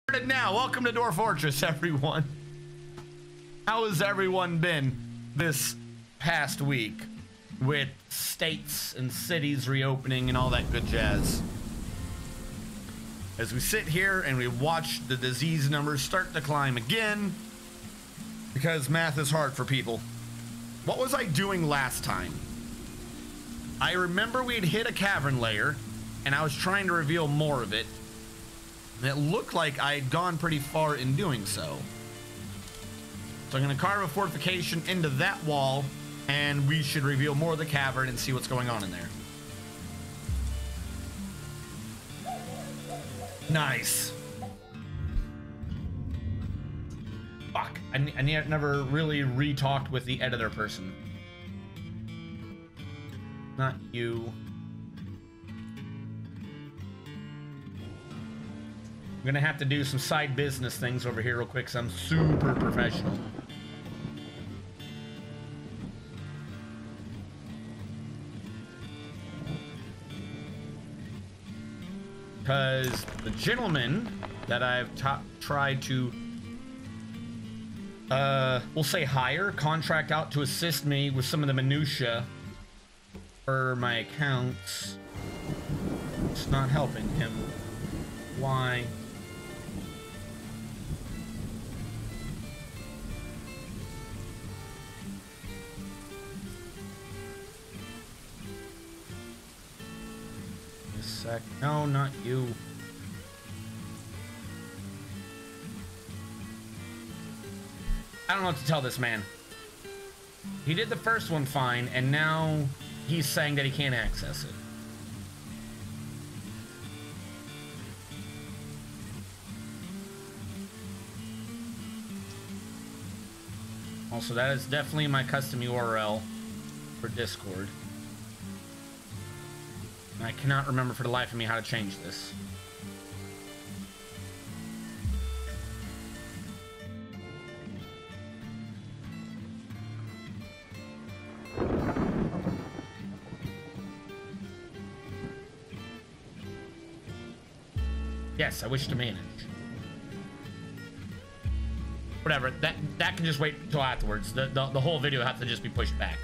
Now, welcome to Dwarf Fortress, everyone. How has everyone been this past week with states and cities reopening and all that good jazz? As we sit here and we watch the disease numbers start to climb again, because math is hard for people. What was I doing last time? I remember we had hit a cavern layer and I was trying to reveal more of it. And it looked like I had gone pretty far in doing so. So I'm going to carve a fortification into that wall, and we should reveal more of the cavern and see what's going on in there. Nice. Fuck. I never really re-talked with the editor person. Not you. I'm gonna have to do some side business things over here real quick because I'm super professional. Because the gentleman that I've tried to, we'll say hire, contract out to assist me with some of the minutia for my accounts, it's not helping him. Why? No, not you. I don't know what to tell this man. He did the first one fine, and now he's saying that he can't access it. Also, that is definitely my custom URL for Discord. I cannot remember for the life of me how to change this. Yes, I wish to manage. Whatever, that can just wait until afterwards. The whole video has to just be pushed back.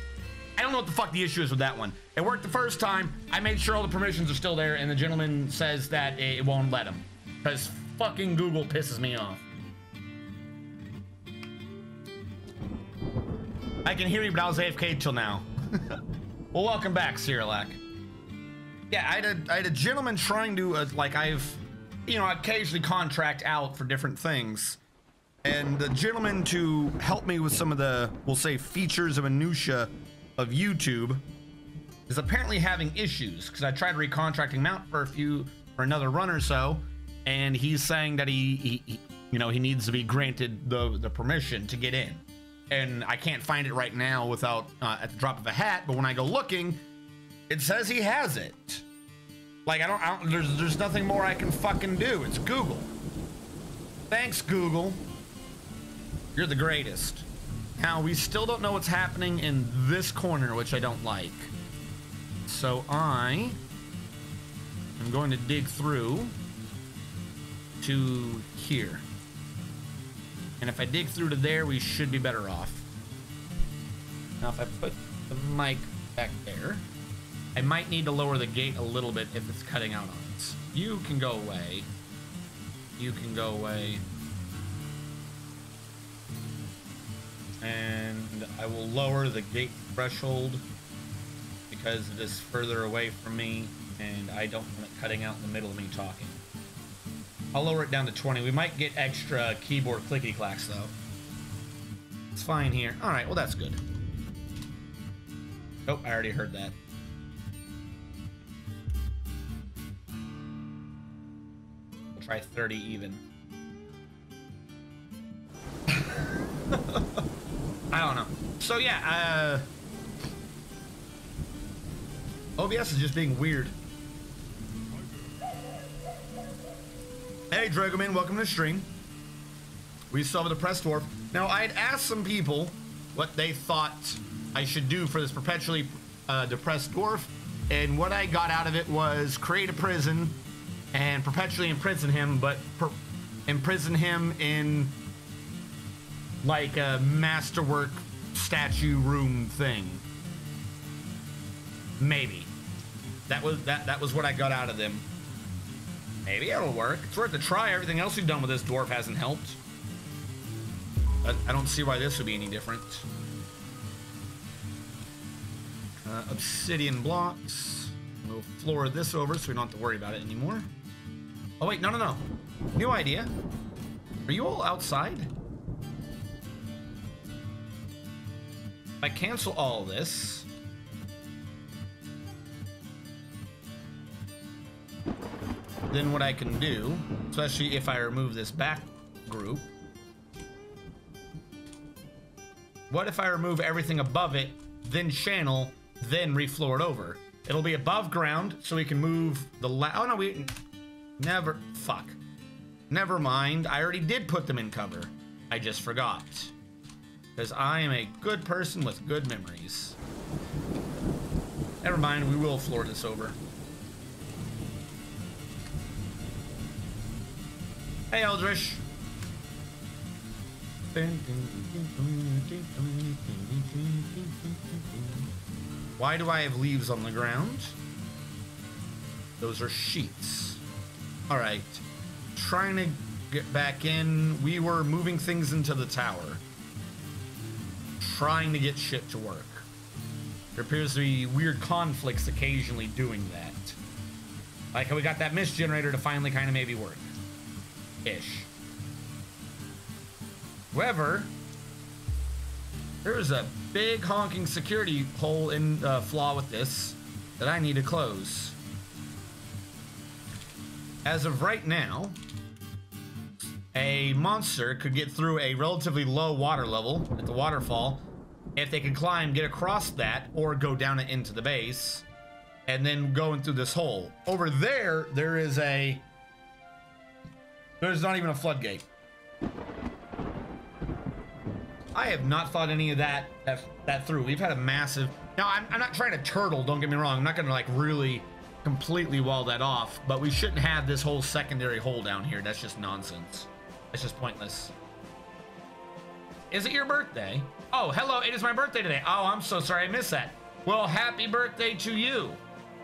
I don't know what the fuck the issue is with that one. It worked the first time. I made sure all the permissions are still there, and the gentleman says that it won't let him. Because fucking Google pisses me off. I can hear you, but I was AFK till now. Well, welcome back, Cyrilak. Yeah, I had a gentleman trying to, like, you know, occasionally contract out for different things. And the gentleman to help me with some of the, we'll say, features of minutia of YouTube is apparently having issues, because I tried recontracting him out for another run or so, and he's saying that he you know, he needs to be granted the permission to get in, and I can't find it right now without at the drop of a hat. But when I go looking, it says he has it. Like, I don't there's nothing more I can fucking do. It's Google. Thanks, Google. You're the greatest. Now, we still don't know what's happening in this corner, which I don't like. So I am going to dig through to here. And if I dig through to there, we should be better off. Now, if I put the mic back there, I might need to lower the gate a little bit if it's cutting out on us. You can go away. You can go away. And I will lower the gate threshold because it is further away from me and I don't want it cutting out in the middle of me talking. I'll lower it down to 20. We might get extra keyboard clickety clacks though. It's fine here. All right, well that's good. Oh, I already heard that. We'll try 30 even. I don't know. So yeah, OBS is just being weird. Hey Dragoman, welcome to the stream. We still have a depressed dwarf. Now, I'd asked some people what they thought I should do for this perpetually depressed dwarf, and what I got out of it was create a prison and perpetually imprison him, but imprison him in like a masterwork statue room thing. Maybe. That was what I got out of them. Maybe it'll work. It's worth a try. Everything else we've done with this dwarf hasn't helped. But I don't see why this would be any different. Obsidian blocks. We'll floor this over so we don't have to worry about it anymore. Oh wait, no. New idea. Are you all outside? If I cancel all this. Then what I can do, especially if I remove this back group. What if I remove everything above it, then channel, then refloor it over? It'll be above ground, so we can move the oh no, fuck. Never mind, I already did put them in cover. I just forgot. Because I am a good person with good memories. Never mind, we will floor this over. Hey, Eldritch. Why do I have leaves on the ground? Those are sheets. All right. Trying to get back in. We were moving things into the tower. Trying to get shit to work. There appears to be weird conflicts occasionally doing that. Like how we got that mist generator to finally kind of maybe work. Ish. However, there's a big honking security hole in flaw with this that I need to close. As of right now, a monster could get through a relatively low water level at the waterfall if they could climb, get across that, or go down it into the base, and then going through this hole. Over there, there's not even a floodgate. I have not thought any of that through. We've had a massive... Now, I'm not trying to turtle, don't get me wrong. I'm not going to, like, really completely wall that off, but we shouldn't have this whole secondary hole down here. That's just nonsense. It's just pointless. Is it your birthday? Oh, hello, it is my birthday today. Oh, I'm so sorry I missed that. Well, happy birthday to you.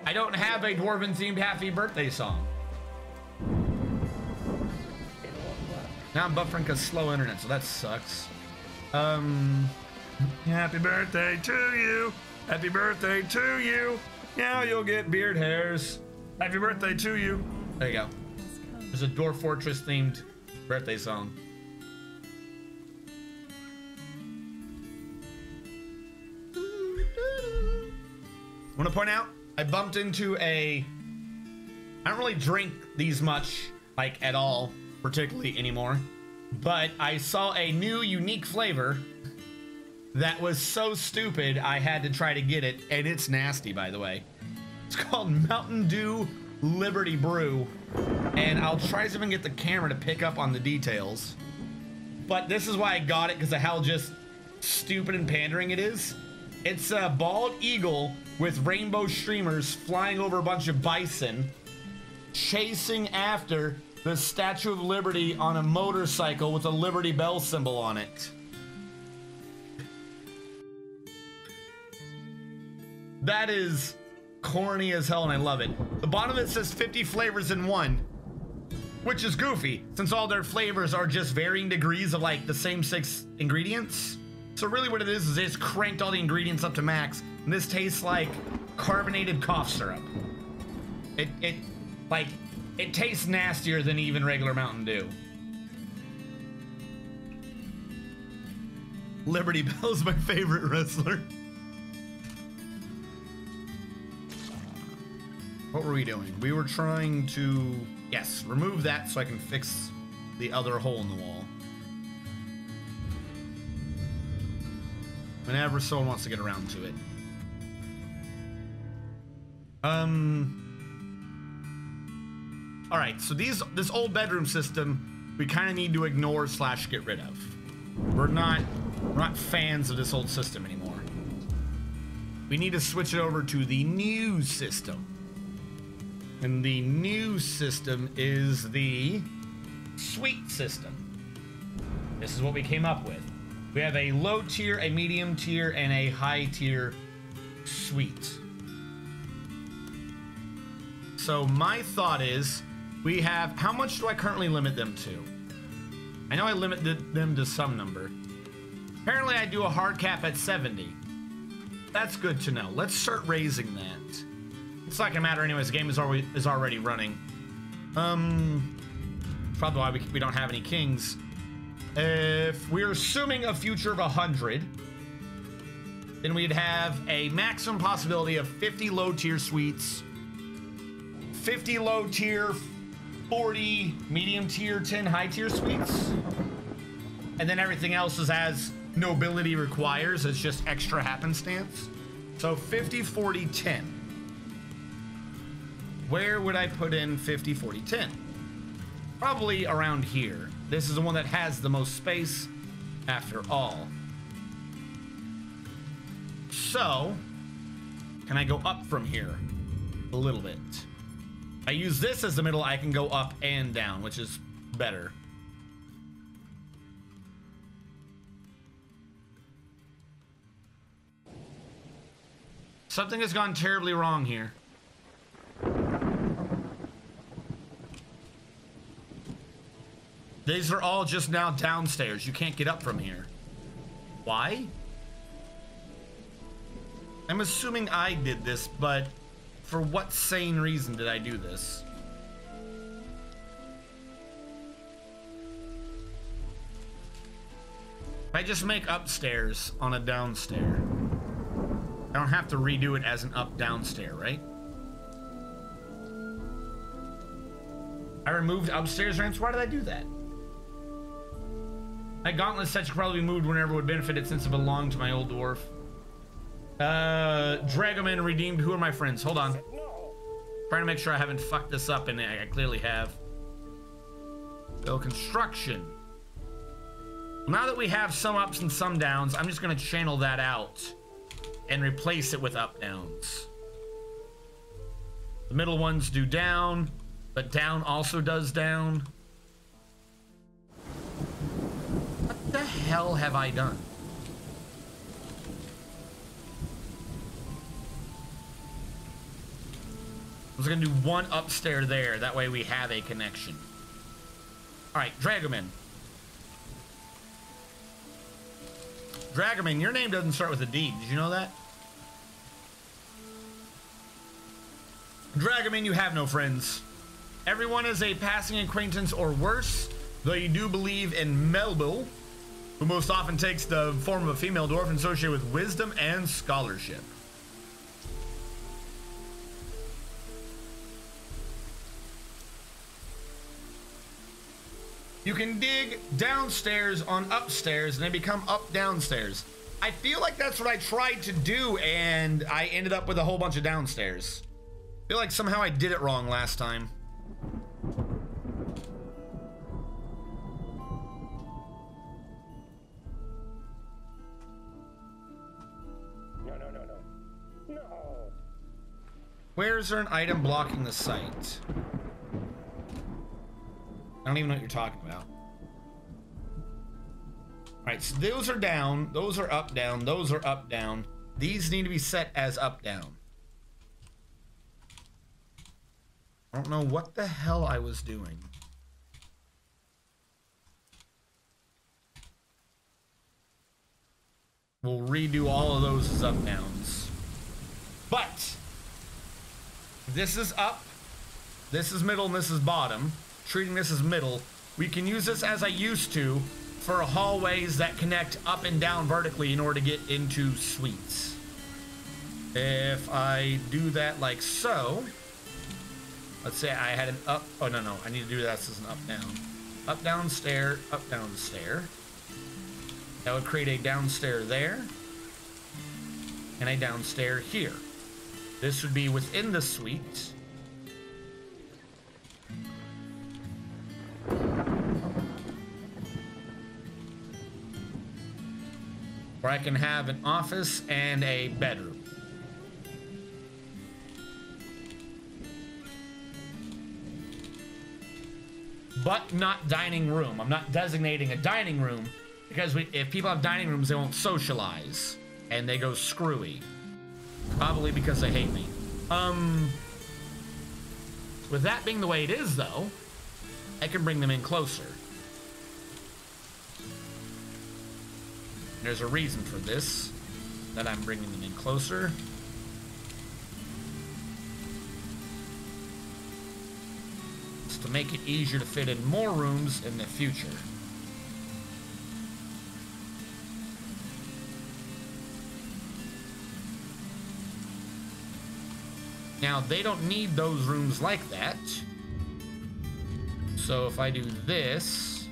I don't have a dwarven-themed happy birthday song. Now I'm buffering because slow internet, so that sucks. Happy birthday to you. Happy birthday to you. Now you'll get beard hairs. Happy birthday to you. There you go. There's a Dwarf Fortress themed birthday song. I want to point out, I bumped into I don't really drink these much, like at all, particularly anymore, but I saw a new unique flavor that was so stupid I had to try to get it, and it's nasty, by the way. It's called Mountain Dew Liberty Brew, and I'll try to see if I can get the camera to pick up on the details, but this is why I got it, because of how just stupid and pandering it is. It's a bald eagle with rainbow streamers flying over a bunch of bison, chasing after the Statue of Liberty on a motorcycle with a Liberty Bell symbol on it. That is corny as hell, and I love it. The bottom of it says 50 flavors in one, which is goofy, since all their flavors are just varying degrees of like the same 6 ingredients. So really what it is they just cranked all the ingredients up to max, and this tastes like carbonated cough syrup. It tastes nastier than even regular Mountain Dew. Liberty Bell's my favorite wrestler. What were we doing? We were trying to, yes, remove that so I can fix the other hole in the wall. Whenever someone wants to get around to it. Alright, so this old bedroom system we kind of need to ignore / get rid of. We're not fans of this old system anymore. We need to switch it over to the new system. And the new system is the suite system. This is what we came up with. We have a low tier, a medium tier, and a high tier suite. So my thought is, we have, how much do I currently limit them to? I know I limited them to some number. Apparently I do a hard cap at 70. That's good to know. Let's start raising that. It's not gonna matter anyways, the game is already running. Probably why we don't have any kings. If we're assuming a future of 100, then we'd have a maximum possibility of 50 low tier suites, 50 low tier, 40 medium tier, 10 high tier suites, and then everything else is as nobility requires. It's just extra happenstance. So 50, 40, 10. Where would I put in 50, 40, 10? Probably around here. This is the one that has the most space after all. So, can I go up from here a little bit? I use this as the middle, I can go up and down, which is better. Something has gone terribly wrong here. These are all just now downstairs. You can't get up from here. Why? I'm assuming I did this, but for what sane reason did I do this? If I just make upstairs on a downstair, I don't have to redo it as an up-downstair, right? I removed upstairs ramps. Why did I do that? My gauntlet set should probably be moved whenever it would benefit it since it belonged to my old dwarf. Dragoman redeemed. Who are my friends? Hold on. Trying to make sure I haven't fucked this up, and I clearly have. Build construction. Now that we have some ups and some downs, I'm just going to channel that out and replace it with up downs. The middle ones do down, but down also does down. What the hell have I done? I was gonna do one upstairs there, that way we have a connection. Alright, Dragoman. Dragoman, your name doesn't start with a D. Did you know that? Dragoman, you have no friends. Everyone is a passing acquaintance or worse, though you do believe in Melville, who most often takes the form of a female dwarf associated with wisdom and scholarship. You can dig downstairs on upstairs and they become up downstairs. I feel like that's what I tried to do and I ended up with a whole bunch of downstairs. I feel like somehow I did it wrong last time. No. Where is there an item blocking the site? I don't even know what you're talking about. Alright, so those are down, those are up, down, those are up, down. These need to be set as up, down. I don't know what the hell I was doing. We'll redo all of those as up, downs. But this is up, this is middle, and this is bottom. Treating this as middle, we can use this as I used to for hallways that connect up and down vertically in order to get into suites. If I do that like so, let's say I had an up, oh no, I need to do this as an up down stair, up down stair. That would create a downstair there and a downstair here. This would be within the suite. Where I can have an office and a bedroom. but not dining room. I'm not designating a dining room because if people have dining rooms, they won't socialize and they go screwy. Probably because they hate me. With that being the way it is, though, I can bring them in closer. There's a reason for this, that I'm bringing them in closer. It's to make it easier to fit in more rooms in the future. Now, they don't need those rooms like that. So if I do this,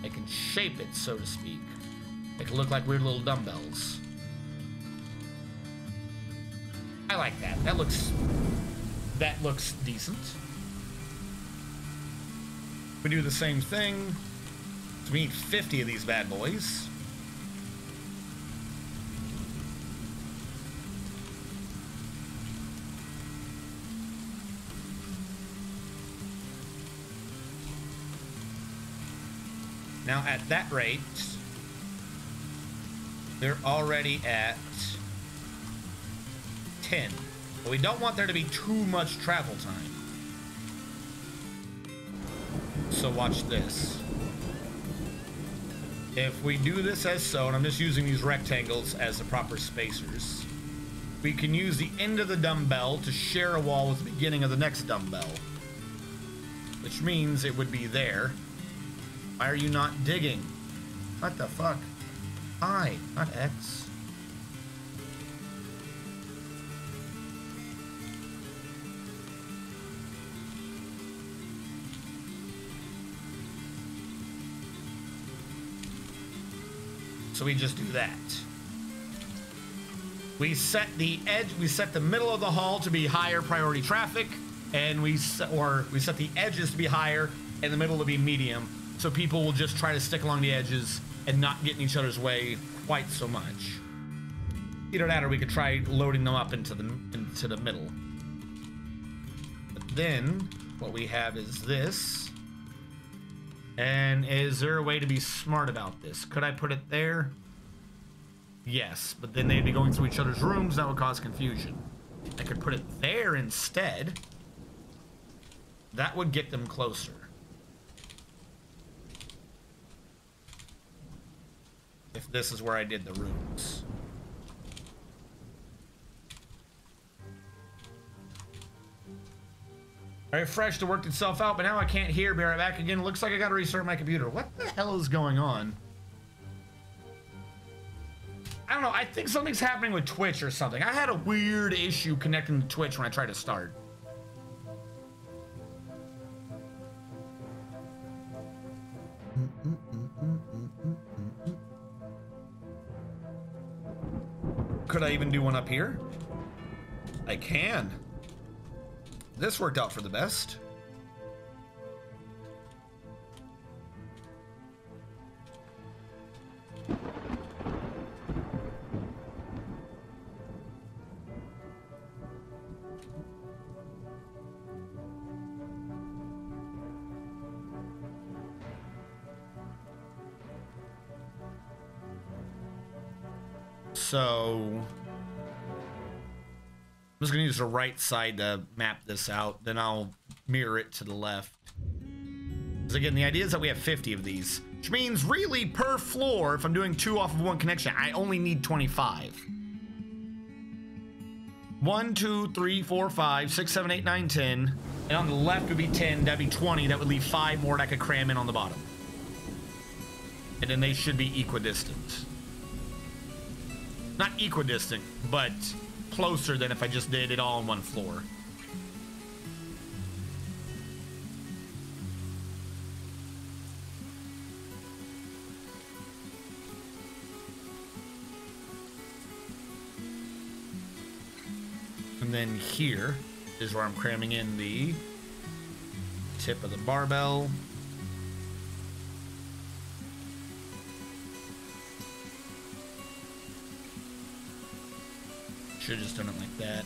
I can shape it, so to speak. Make it look like weird little dumbbells. I like that. That looks decent. We do the same thing. So we need 50 of these bad boys. Now, at that rate, they're already at 10. But we don't want there to be too much travel time. So watch this. If we do this as so, and I'm just using these rectangles as the proper spacers, we can use the end of the dumbbell to share a wall with the beginning of the next dumbbell. Which means it would be there. Why are you not digging? What the fuck? I, not X. So we just do that. We set the edge, we set the middle of the hall to be higher priority traffic, and we set the edges to be higher and the middle to be medium. So people will just try to stick along the edges and not get in each other's way quite so much. Either that or we could try loading them up into the middle. But then what we have is this. And is there a way to be smart about this? Could I put it there? Yes, but then they'd be going through each other's rooms. That would cause confusion. I could put it there instead. That would get them closer. If this is where I did the rooms. I refreshed, it worked itself out, but now I can't hear. Be right back again. Looks like I gotta restart my computer. What the hell is going on? I don't know. I think something's happening with Twitch or something. I had a weird issue connecting to Twitch when I tried to start. Could I even do one up here? I can. This worked out for the best. So I'm just gonna use the right side to map this out, then I'll mirror it to the left. Because again, the idea is that we have 50 of these, which means really per floor, if I'm doing 2 off of 1 connection, I only need 25. 1, 2, 3, 4, 5, 6, 7, 8, 9, 10. And on the left would be 10, that'd be 20. That would leave 5 more that I could cram in on the bottom. And then they should be equidistant. Not equidistant, but closer than if I just did it all on 1 floor. And then here is where I'm cramming in the tip of the barbell. Should have just done it like that.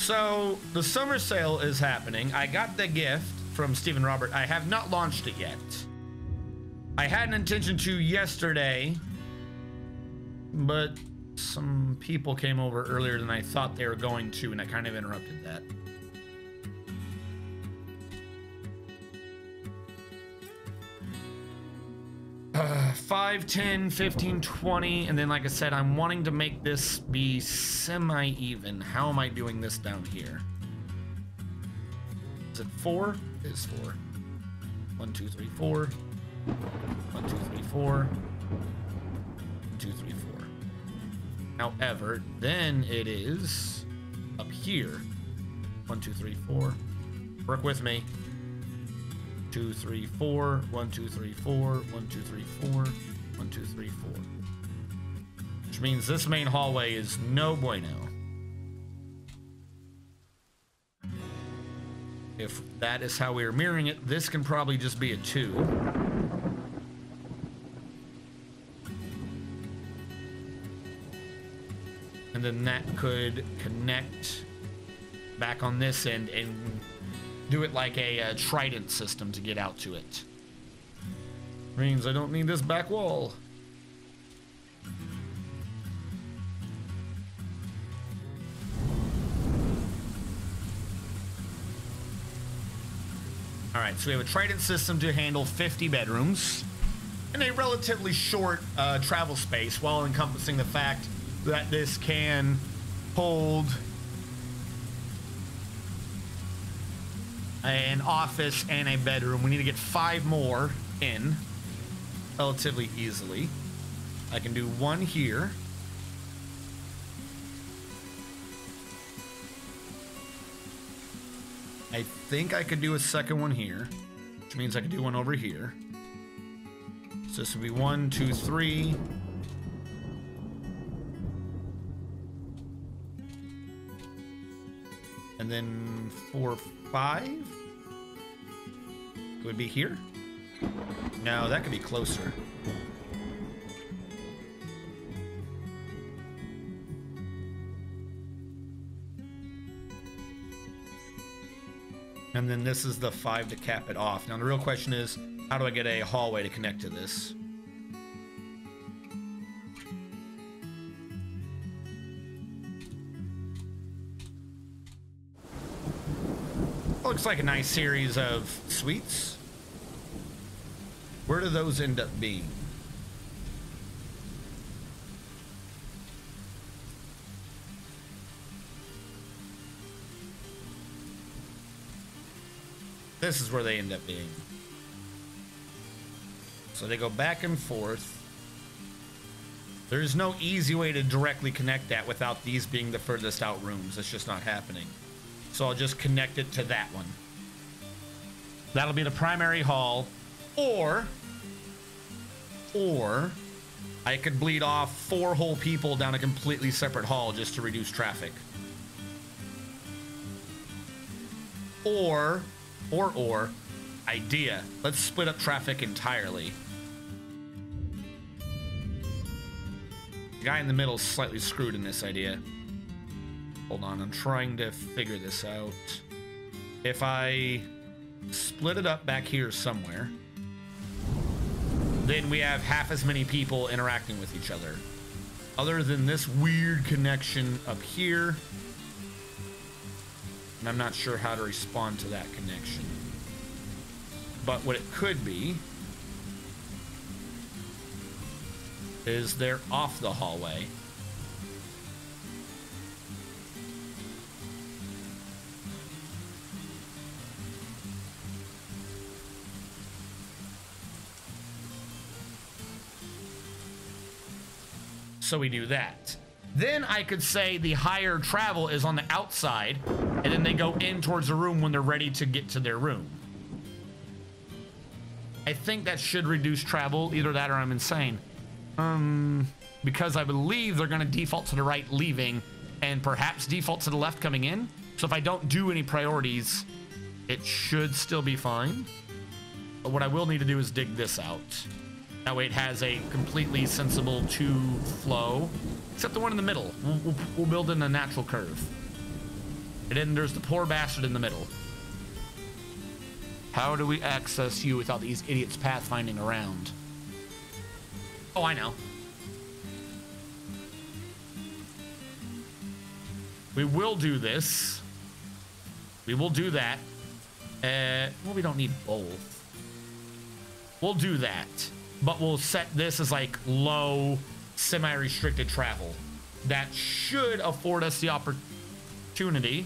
So the summer sale is happening. I got the gift from Stephen Robert. I have not launched it yet. I had an intention to yesterday, but some people came over earlier than I thought they were going to, and I kind of interrupted that. Uh, 5, 10, 15, 20, and then like I said, I'm wanting to make this be semi-even. How am I doing this down here? Is it 4? It is 4. 1, 2, 3, 4. 1, 2, 3, 4. 1, 2, 3, 4. However, then it is up here. 1, 2, 3, 4. Work with me. 2, 3, 4. 1, 2, 3, 4. 1, 2, 3, 4. 1, 2, 3, 4. Which means this main hallway is no bueno. If that is how we are mirroring it, this can probably just be a 2. And then that could connect back on this end and do it like a trident system to get out to it. Means I don't need this back wall. All right, so we have a trident system to handle 50 bedrooms and a relatively short travel space, while encompassing the fact that this can hold an office and a bedroom. We need to get 5 more in relatively easily. I can do 1 here. I think I could do a second one here, which means I could do one over here. So this would be 1, 2, 3. And then 4, 5 would be here. No, that could be closer. And then this is the 5 to cap it off. Now the real question is, how do I get a hallway to connect to this? Looks like a nice series of suites. Where do those end up being? This is where they end up being. So they go back and forth. There's no easy way to directly connect that without these being the furthest out rooms. It's just not happening. So I'll just connect it to that one. That'll be the primary hall. Or I could bleed off 4 whole people down a completely separate hall just to reduce traffic. Or idea. Let's split up traffic entirely. The guy in the middle is slightly screwed in this idea. Hold on, I'm trying to figure this out. If I split it up back here somewhere, then we have half as many people interacting with each other. Other than this weird connection up here, and I'm not sure how to respond to that connection. But what it could be is they're off the hallway. So we do that. Then I could say the higher travel is on the outside, and then they go in towards the room when they're ready to get to their room. I think that should reduce travel. Either that or I'm insane. Because I believe they're going to default to the right leaving and perhaps default to the left coming in. So if I don't do any priorities, it should still be fine. But what I will need to do is dig this out. That way it has a completely sensible 2 flow, except the one in the middle. We'll build in a natural curve. And then there's the poor bastard in the middle. How do we access you without these idiots pathfinding around? Oh, I know. We will do this. We will do that. Well, we don't need both. We'll do that. But we'll set this as like low, semi-restricted travel. That should afford us the opportunity.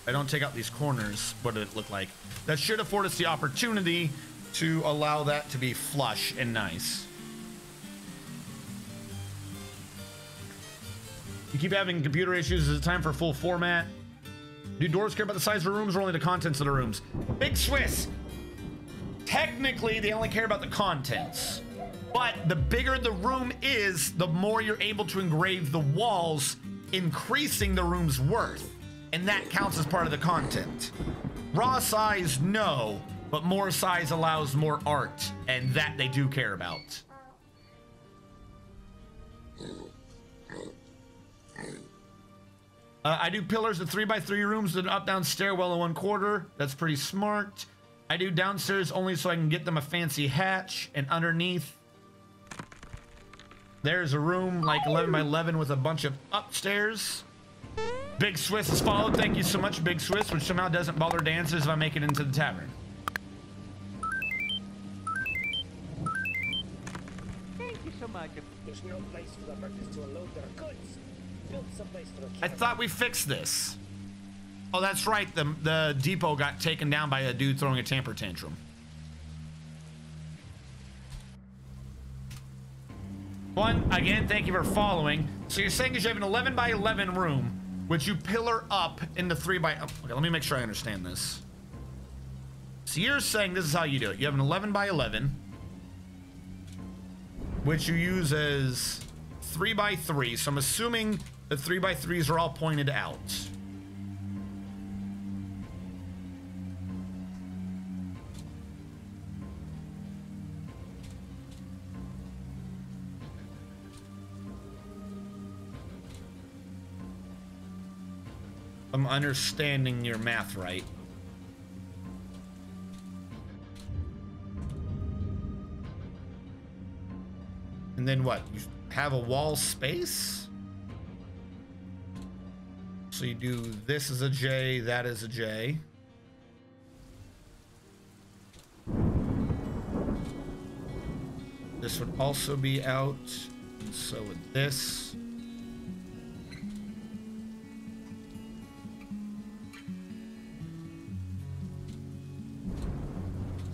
I don't take out these corners. What did it look like? That should afford us the opportunity to allow that to be flush and nice. You keep having computer issues. Is it time for full format? Do dwarves care about the size of the rooms or only the contents of the rooms? Big Swiss. Technically, they only care about the contents. But the bigger the room is, the more you're able to engrave the walls, increasing the room's worth. And that counts as part of the content. Raw size, no. But more size allows more art. And that they do care about. I do pillars of 3x3 rooms with an up-down stairwell in 1/4. That's pretty smart. I do downstairs only so I can get them a fancy hatch. And underneath, there's a room like 11x11 with a bunch of upstairs. Big Swiss is followed. Thank you so much, Big Swiss, which somehow doesn't bother dancers if I make it into the tavern. Thank you so much. There's no place for the workers to unload their goods. I thought we fixed this. Oh, that's right. The depot got taken down by a dude throwing a temper tantrum. One, again, thank you for following. So you're saying is you have an 11x11 room, which you pillar up into 3x... Okay, let me make sure I understand this. So you're saying this is how you do it. You have an 11x11, which you use as 3x3. So I'm assuming the 3x3s are all pointed out. I'm understanding your math right. And then what? You have a wall space? So you do this as a J, that is a J. This would also be out. And so would this.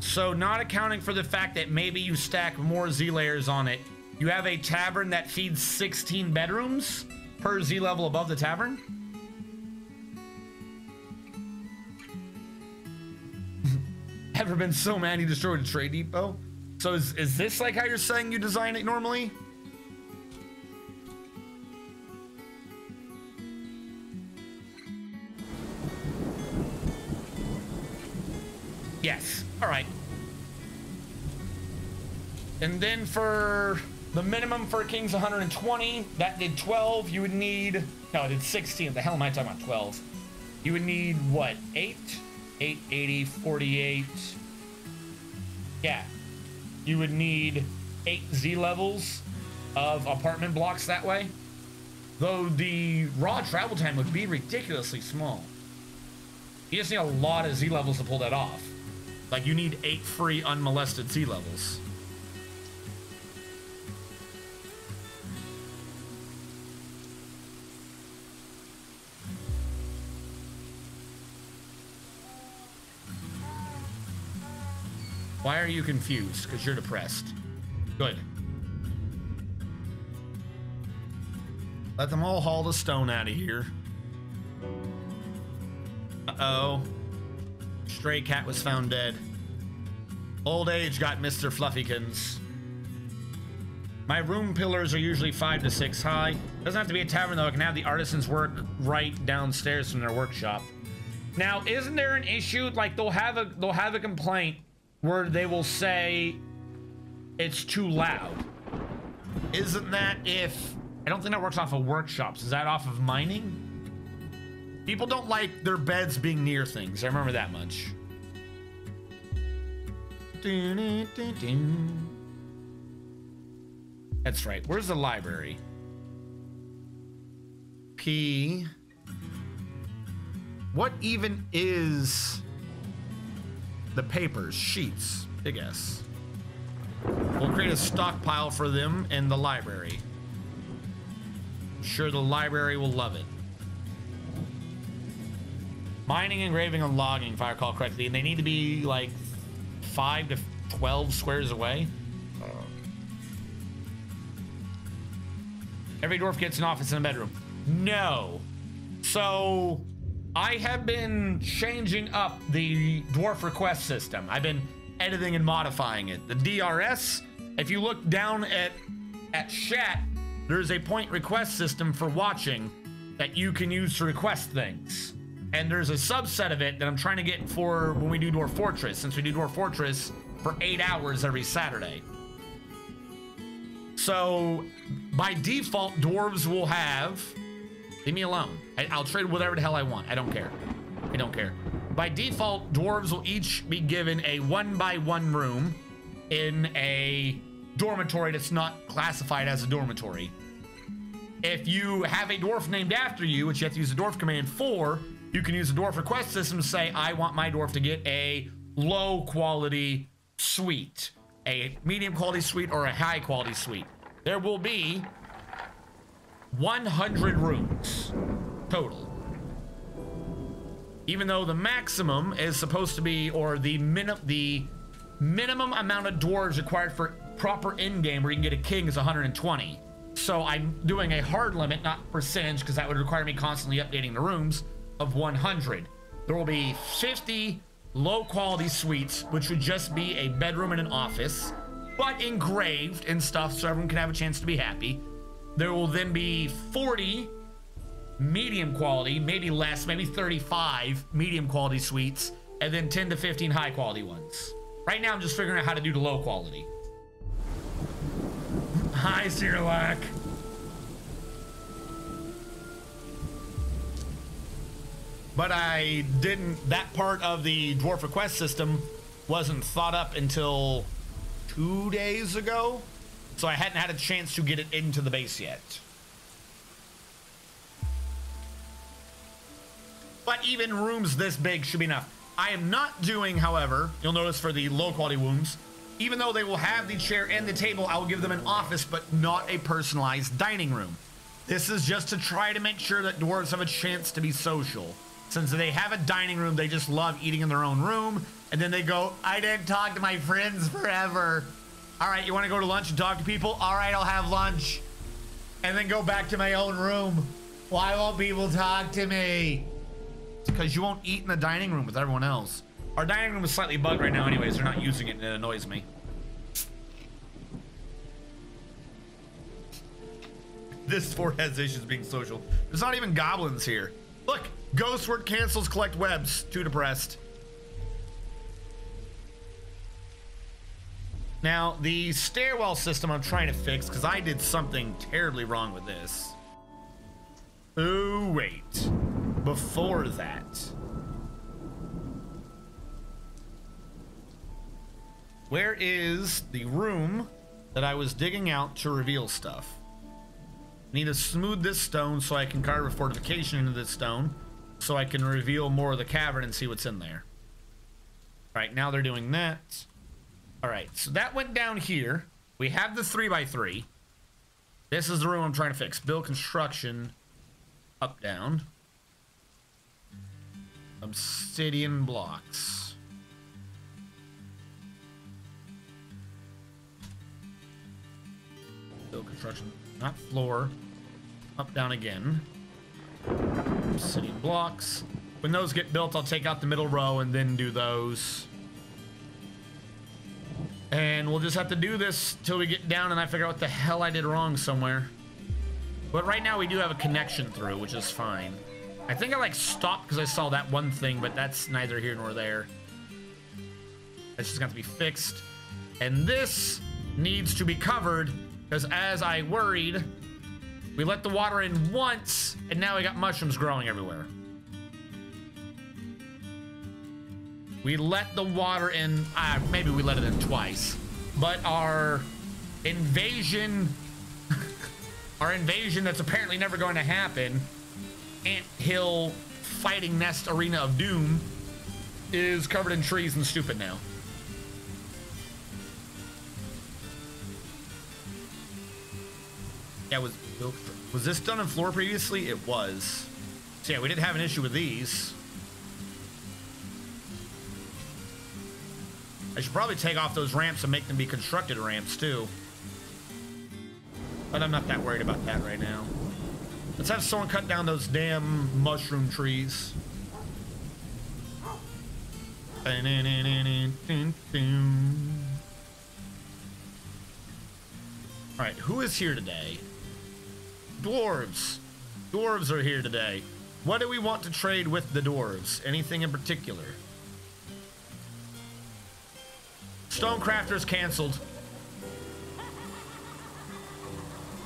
So not accounting for the fact that maybe you stack more Z layers on it, you have a tavern that feeds 16 bedrooms per Z level above the tavern? Ever been so mad you destroyed a trade depot? So is this like how you're saying you design it normally? Yes. All right. And then for the minimum for King's 120, that did 12. You would need, no, it did 16. What the hell am I talking about 12? You would need what? 8? 8, 80, 48. Yeah. You would need 8 Z levels of apartment blocks that way. Though the raw travel time would be ridiculously small. You just need a lot of Z levels to pull that off. Like you need 8 free unmolested Z levels. Why are you confused? Because you're depressed. Good. Let them all haul the stone out of here. Uh-oh. Stray cat was found dead. Old age got Mr. Fluffykins. My room pillars are usually 5 to 6 high. Doesn't have to be a tavern though. I can have the artisans work right downstairs from their workshop. Now, isn't there an issue? Like they'll have a complaint where they will say it's too loud. Isn't that if I don't think that works off of workshops. Is that off of mining? People don't like their beds being near things. I remember that much. That's right. Where's the library? P. What even is the papers? Sheets. Big S. We'll create a stockpile for them in the library. I'm sure the library will love it. Mining, engraving, and logging, if I recall correctly, and they need to be like 5 to 12 squares away. Every dwarf gets an office and a bedroom. No. So I have been changing up the Dwarf Request System. I've been editing and modifying it. The DRS, if you look down at chat, there's a point request system for watching that you can use to request things. And there's a subset of it that I'm trying to get for when we do Dwarf Fortress, since we do Dwarf Fortress for 8 hours every Saturday. So by default, dwarves will have, leave me alone. I'll trade whatever the hell I want. I don't care. I don't care. By default, dwarves will each be given a 1x1 room in a dormitory that's not classified as a dormitory. If you have a dwarf named after you, which you have to use the dwarf command for, you can use the Dwarf Request System to say, I want my dwarf to get a low quality suite, a medium quality suite, or a high quality suite. There will be 100 rooms total. Even though the maximum is supposed to be, or the minimum amount of dwarves required for proper end game where you can get a king is 120. So I'm doing a hard limit, not percentage, because that would require me constantly updating the rooms, of 100. There will be 50 low quality suites, which would just be a bedroom and an office, but engraved and stuff so everyone can have a chance to be happy. There will then be 40 medium quality, maybe less, maybe 35 medium quality suites, and then 10 to 15 high quality ones. Right now I'm just figuring out how to do the low quality. Hi, Cyrilak. But I didn't, that part of the Dwarf Request System wasn't thought up until 2 days ago. So I hadn't had a chance to get it into the base yet. But even rooms this big should be enough. I am not doing, however, you'll notice for the low quality rooms, even though they will have the chair and the table, I will give them an office, but not a personalized dining room. This is just to try to make sure that dwarves have a chance to be social. Since they have a dining room, they just love eating in their own room. And then they go, I didn't talk to my friends forever. All right, you want to go to lunch and talk to people? All right, I'll have lunch. And then go back to my own room. Why won't people talk to me? It's because you won't eat in the dining room with everyone else. Our dining room is slightly bugged right now anyways. They're not using it and it annoys me. This fort has issues being social. There's not even goblins here. Look, ghost word cancels collect webs. Too depressed. Now, the stairwell system I'm trying to fix because I did something terribly wrong with this. Oh, wait. Before that. Where is the room that I was digging out to reveal stuff? I need to smooth this stone so I can carve a fortification into this stone so I can reveal more of the cavern and see what's in there. All right, now they're doing that. All right, so that went down here. We have the 3x3. This is the room I'm trying to fix. Build construction. Up, down. Obsidian blocks. Build construction. Not floor. Up, down again. Obsidian blocks. When those get built, I'll take out the middle row and then do those. And we'll just have to do this till we get down and I figure out what the hell I did wrong somewhere. But right now we do have a connection through, which is fine. I think I like stopped because I saw that one thing, but that's neither here nor there. That's just got to be fixed. And this needs to be covered because as I worried, We let the water in once, and now we got mushrooms growing everywhere. We let the water in, maybe we let it in twice, but our invasion, our invasion that's apparently never going to happen, Ant Hill Fighting Nest Arena of Doom, is covered in trees and stupid now. Yeah, was this done on floor previously? It was. So yeah, we didn't have an issue with these. I should probably take off those ramps and make them be constructed ramps too. But I'm not that worried about that right now. Let's have someone cut down those damn mushroom trees. All right, who is here today? Dwarves. Dwarves are here today. What do we want to trade with the dwarves? Anything in particular? Stonecrafter's canceled.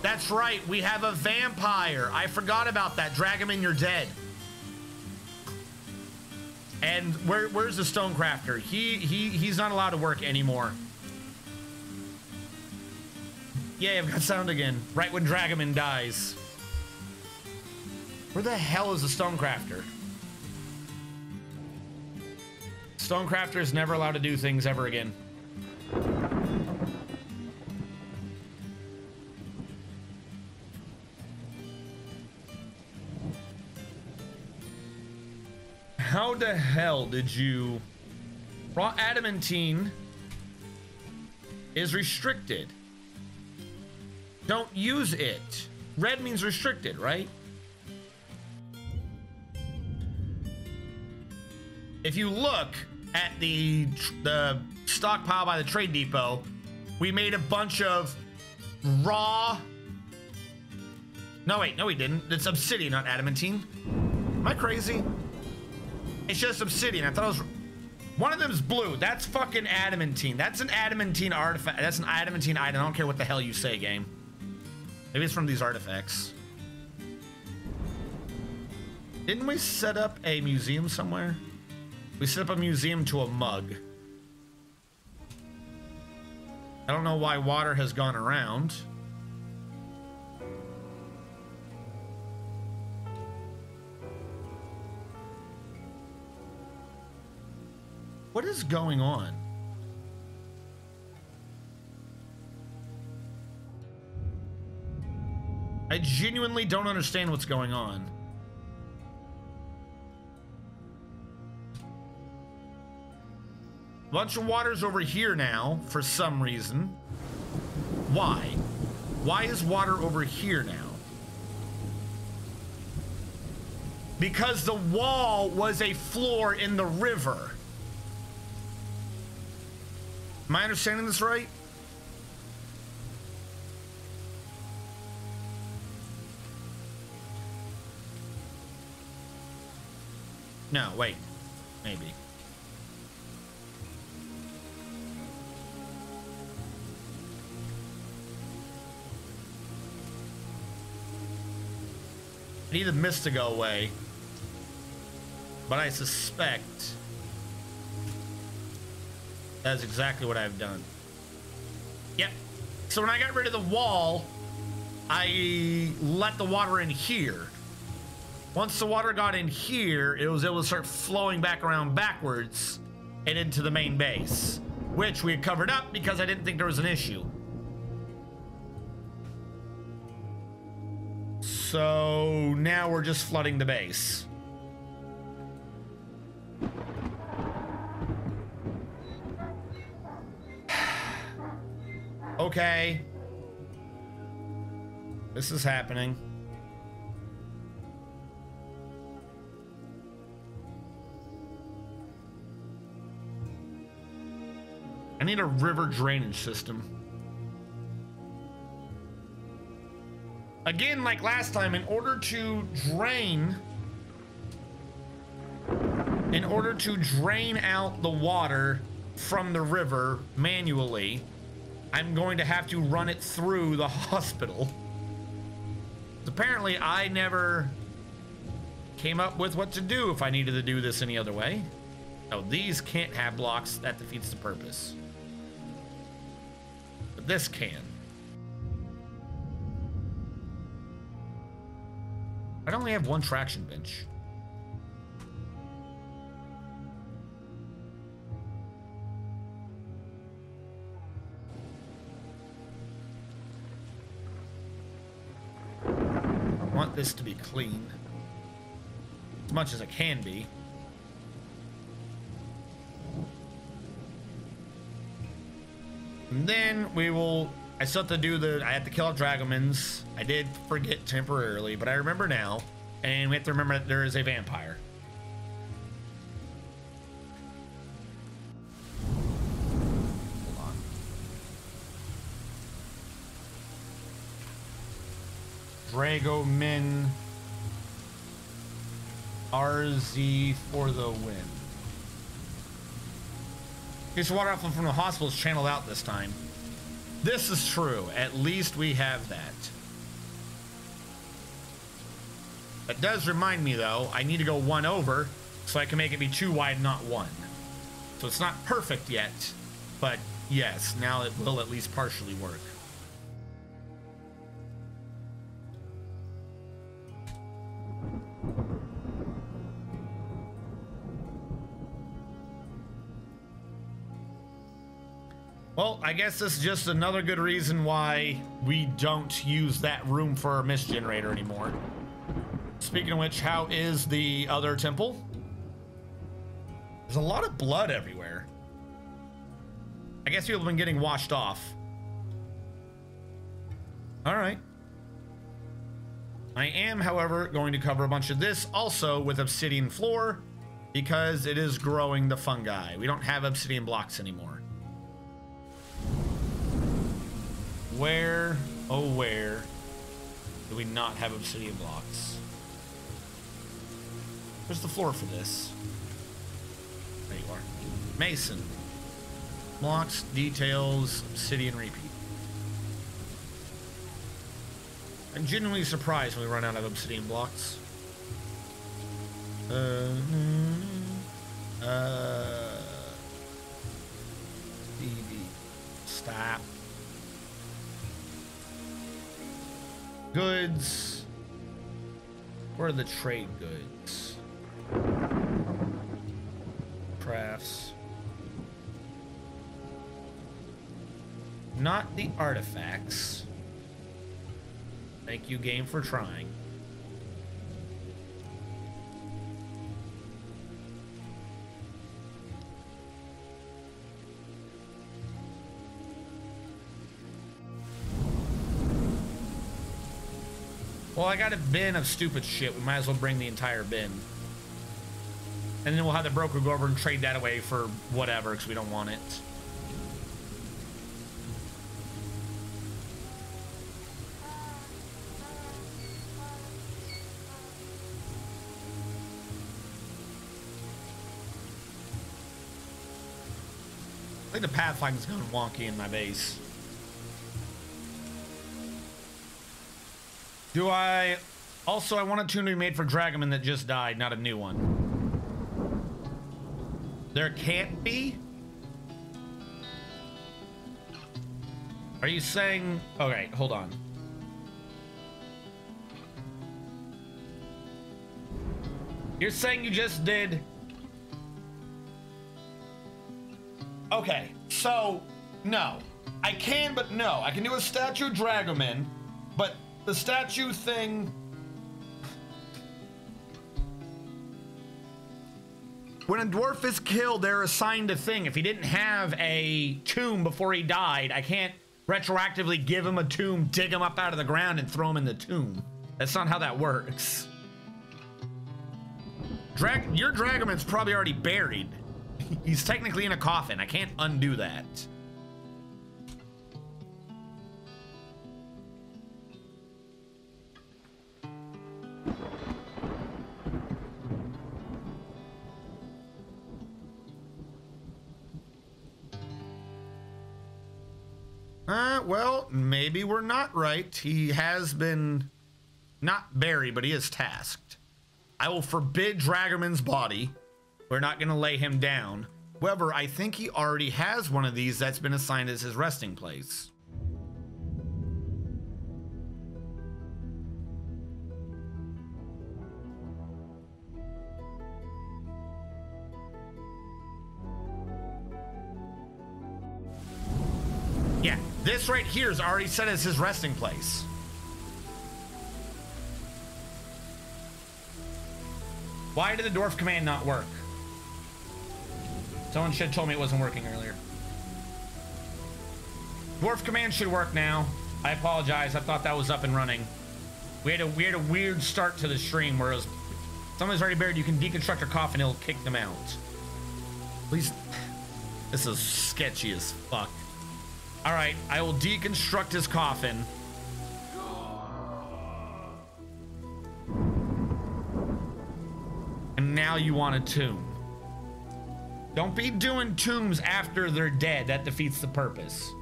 That's right, we have a vampire. I forgot about that. Drag him in, you're dead. And where's the Stonecrafter? He's not allowed to work anymore. Yeah, I've got sound again. Right when Dragaman dies. Where the hell is the Stonecrafter? Stonecrafter is never allowed to do things ever again. How the hell did you... Raw adamantine is restricted. Don't use it. Red means restricted, right? If you look at the stockpile by the trade depot, we made a bunch of raw... No, wait, no we didn't. It's obsidian, not adamantine. Am I crazy? It's just obsidian. I thought it was... One of them is blue. That's fucking adamantine. That's an adamantine artifact. That's an adamantine item. I don't care what the hell you say, game. Maybe it's from these artifacts. Didn't we set up a museum somewhere? We set up a museum to a mug. I don't know why water has gone around. What is going on? I genuinely don't understand what's going on. Bunch of water's over here now for some reason. Why? Why is water over here now? Because the wall was a floor in the river. Am I understanding this right? No, wait. Maybe. I need the mist to go away. But I suspect that's exactly what I've done. Yep. So when I got rid of the wall, I let the water in here. Once the water got in here, it was able to start flowing back around backwards and into the main base, which we had covered up because I didn't think there was an issue. So now we're just flooding the base. Okay. This is happening. I need a river drainage system. Again, like last time, in order to drain out the water from the river manually, I'm going to have to run it through the hospital. Apparently, I never came up with what to do if I needed to do this any other way. Oh, these can't have blocks. That defeats the purpose. But this can. I only have one traction bench. I want this to be clean. As much as it can be. And then we will... I still have to do the... I had to kill off dragomins. I did forget temporarily, but I remember now. And we have to remember that there is a vampire. Hold on. Dragomin RZ for the win. His water outflow from the hospital is channeled out this time. This is true. At least we have that. That does remind me, though, I need to go one over so I can make it be 2 wide, not 1. So it's not perfect yet, but yes, now it will at least partially work. Well, I guess this is just another good reason why we don't use that room for our mist generator anymore. Speaking of which, how is the other temple? There's a lot of blood everywhere. I guess people have been getting washed off. All right. I am, however, going to cover a bunch of this also with obsidian floor because it is growing the fungi. We don't have obsidian blocks anymore. Where, oh where, do we not have obsidian blocks? Where's the floor for this? There you are. Mason. Blocks, details, obsidian repeat. I'm genuinely surprised when we run out of obsidian blocks. Stop. Goods. Where are the trade goods? Crafts. Not the artifacts. Thank you, game, for trying. Well, I got a bin of stupid shit. We might as well bring the entire bin. And then we'll have the broker go over and trade that away for whatever, because we don't want it. I think the pathfinding's going wonky in my base. Do I... Also, I want a tune to be made for Dragoman that just died, not a new one. There can't be? Are you saying... Okay, hold on. You're saying you just did... Okay, so... No. I can, but no. I can do a statue of Dragoman, but... The statue thing... When a dwarf is killed, they're assigned a thing. If he didn't have a tomb before he died, I can't retroactively give him a tomb, dig him up out of the ground, and throw him in the tomb. That's not how that works. Your Dragoman's probably already buried. He's technically in a coffin. I can't undo that. Well, maybe we're not right. He has been Not bury, but he is tasked. I will forbid Dragoman's body. We're not going to lay him down. However, I think he already has one of these that's been assigned as his resting place. Yeah, this right here is already set as his resting place. Why did the dwarf command not work? Someone should have told me it wasn't working earlier. Dwarf command should work now. I apologize. I thought that was up and running. We had a weird start to the stream where it was, someone's already buried. You can deconstruct their coffin. It'll kick them out. Please. This is sketchy as fuck. All right, I will deconstruct his coffin. And now you want a tomb. Don't be doing tombs after they're dead. That defeats the purpose.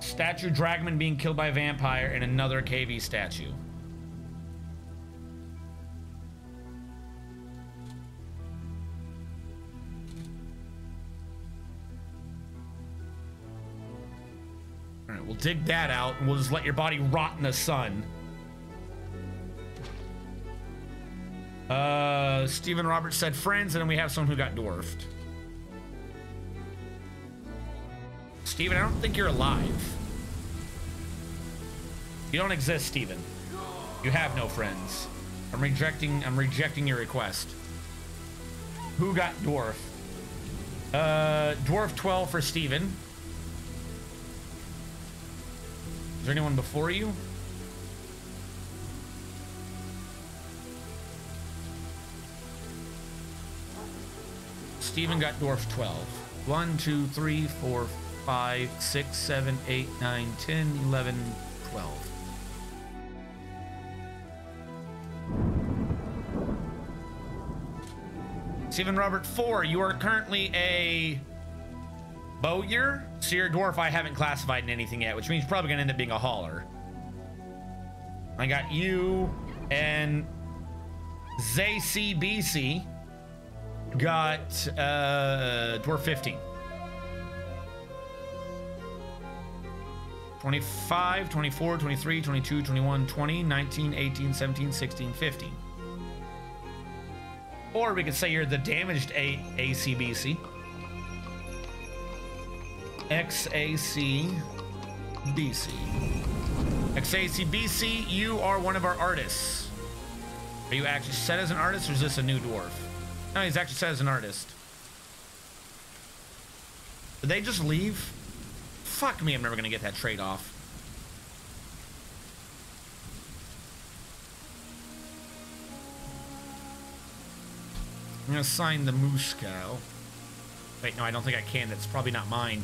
Statue Dragoman being killed by a vampire and another KV statue. All right, we'll dig that out and we'll just let your body rot in the sun. Stephen Roberts said friends, and then we have someone who got dwarfed. Stephen, I don't think you're alive. You don't exist, Stephen. You have no friends. I'm rejecting your request. Who got dwarfed? Dwarf 12 for Stephen. Is there anyone before you? Steven got dwarf 12. 1, 2, 3, 4, 5, 6, 7, 8, 9, 10, 11, 12. Stephen Robert 4, you are currently a bowyer. So you're a dwarf I haven't classified in anything yet, which means you're probably gonna end up being a hauler. I got you and ZCBC. Got dwarf 15. 25, 24, 23, 22, 21, 20, 19, 18, 17, 16, 15. Or we could say you're the damaged ACBC. XACBC. XACBC, you are one of our artists. Are you actually set as an artist, or is this a new dwarf? No, he's actually set as an artist. Did they just leave? Fuck me, I'm never gonna get that trade off. I'm gonna sign the moose cow. Wait, no, I don't think I can. That's probably not mine.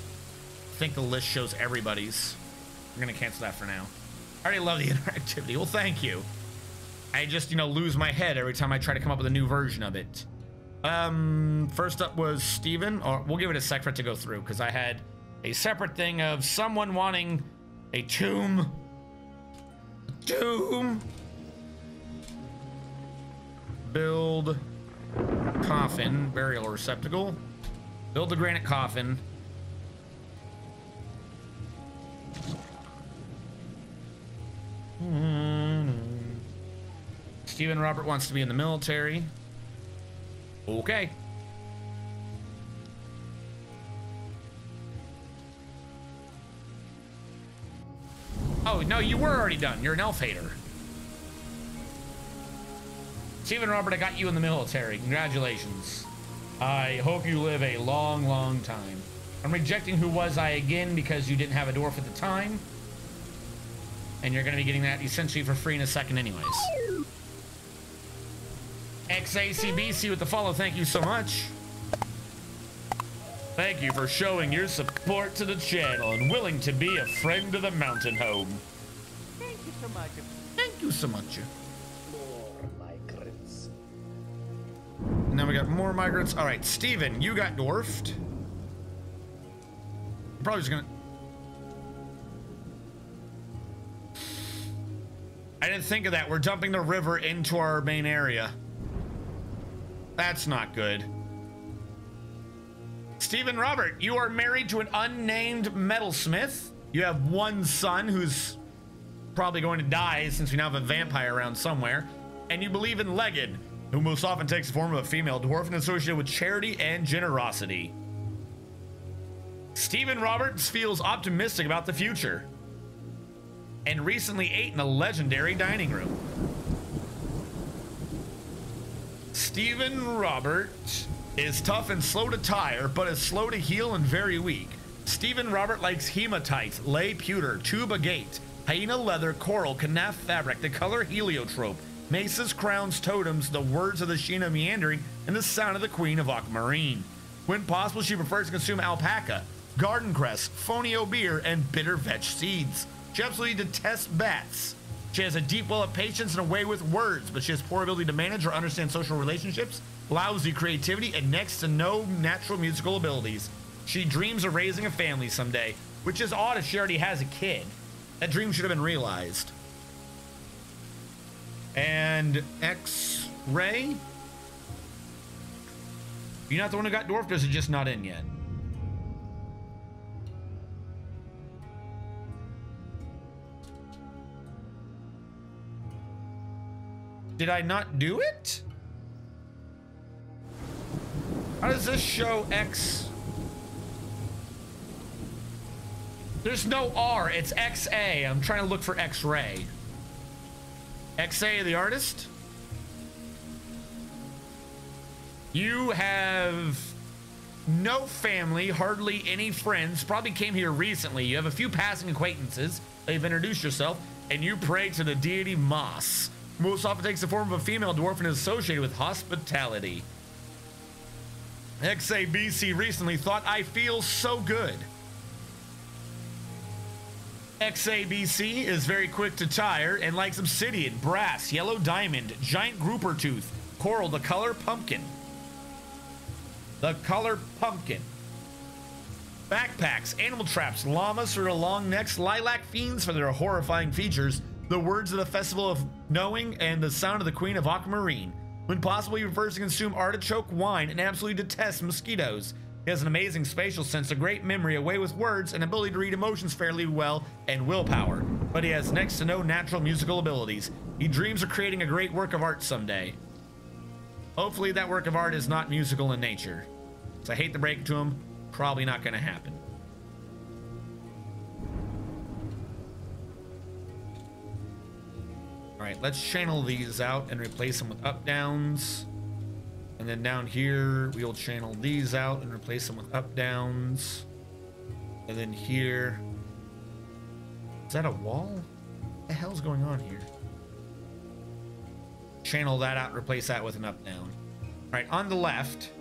I think the list shows everybody's. I'm gonna cancel that for now. I already love the interactivity. Well, thank you. I just, lose my head every time I try to come up with a new version of it. First up was Steven, or we'll give it a sec for it to go through, because I had a separate thing of someone wanting a tomb. Build coffin, burial receptacle. Build the granite coffin. Stephen Robert wants to be in the military. Okay. Oh, no, you were already done. You're an elf hater. Stephen Robert, I got you in the military. Congratulations. I hope you live a long, long time. I'm rejecting who was I again because you didn't have a dwarf at the time. And you're going to be getting that essentially for free in a second anyways. XACBC with the follow. Thank you so much. Thank you for showing your support to the channel and willing to be a friend to the mountain home. Thank you so much. Thank you so much. More migrants. And now we got more migrants. All right, Steven, you got dwarfed. I'm probably just gonna... I didn't think of that. We're dumping the river into our main area. That's not good. Stephen Robert, you are married to an unnamed metalsmith. You have one son who's probably going to die since we now have a vampire around somewhere. And you believe in Legged, who most often takes the form of a female dwarf and associated with charity and generosity. Stephen Roberts feels optimistic about the future and recently ate in a legendary dining room. Stephen Robert is tough and slow to tire, but is slow to heal and very weak. Stephen Robert likes hematite, lay pewter, tube agate, hyena leather, coral, canaf fabric, the color heliotrope, maces, crowns, totems, the words of the Sheena meandering, and the sound of the Queen of Aquamarine. When possible, she prefers to consume alpaca, garden cress, fonio beer, and bitter vetch seeds. She absolutely detests bats. She has a deep well of patience and a way with words, but she has poor ability to manage or understand social relationships, lousy creativity, and next to no natural musical abilities. She dreams of raising a family someday, which is odd if she already has a kid. That dream should have been realized. And X-Ray? You're not the one who got dwarfed, or is it just not in yet? Did I not do it? How does this show X? There's no R, it's XA. I'm trying to look for X-Ray. XA, the artist? You have no family, hardly any friends, probably came here recently. You have a few passing acquaintances. They've introduced yourself, and you pray to the deity Moss. Most often takes the form of a female dwarf and is associated with hospitality. XABC recently thought, I feel so good. XABC is very quick to tire and likes obsidian, brass, yellow diamond, giant grouper tooth, coral, the color pumpkin. The color pumpkin. Backpacks, animal traps, llamas for their long necks, lilac fiends for their horrifying features, the words of the Festival of Knowing, and the sound of the Queen of Aquamarine. When possible, he prefers to consume artichoke wine and absolutely detests mosquitoes. He has an amazing spatial sense, a great memory, a way with words, and ability to read emotions fairly well, and willpower. But he has next to no natural musical abilities. He dreams of creating a great work of art someday. Hopefully that work of art is not musical in nature. So I hate to break it to him, probably not going to happen. All right, let's channel these out and replace them with up downs. And then down here, we'll channel these out and replace them with up downs. And then here, is that a wall? What the hell's going on here? Channel that out, replace that with an up down. All right, on the left,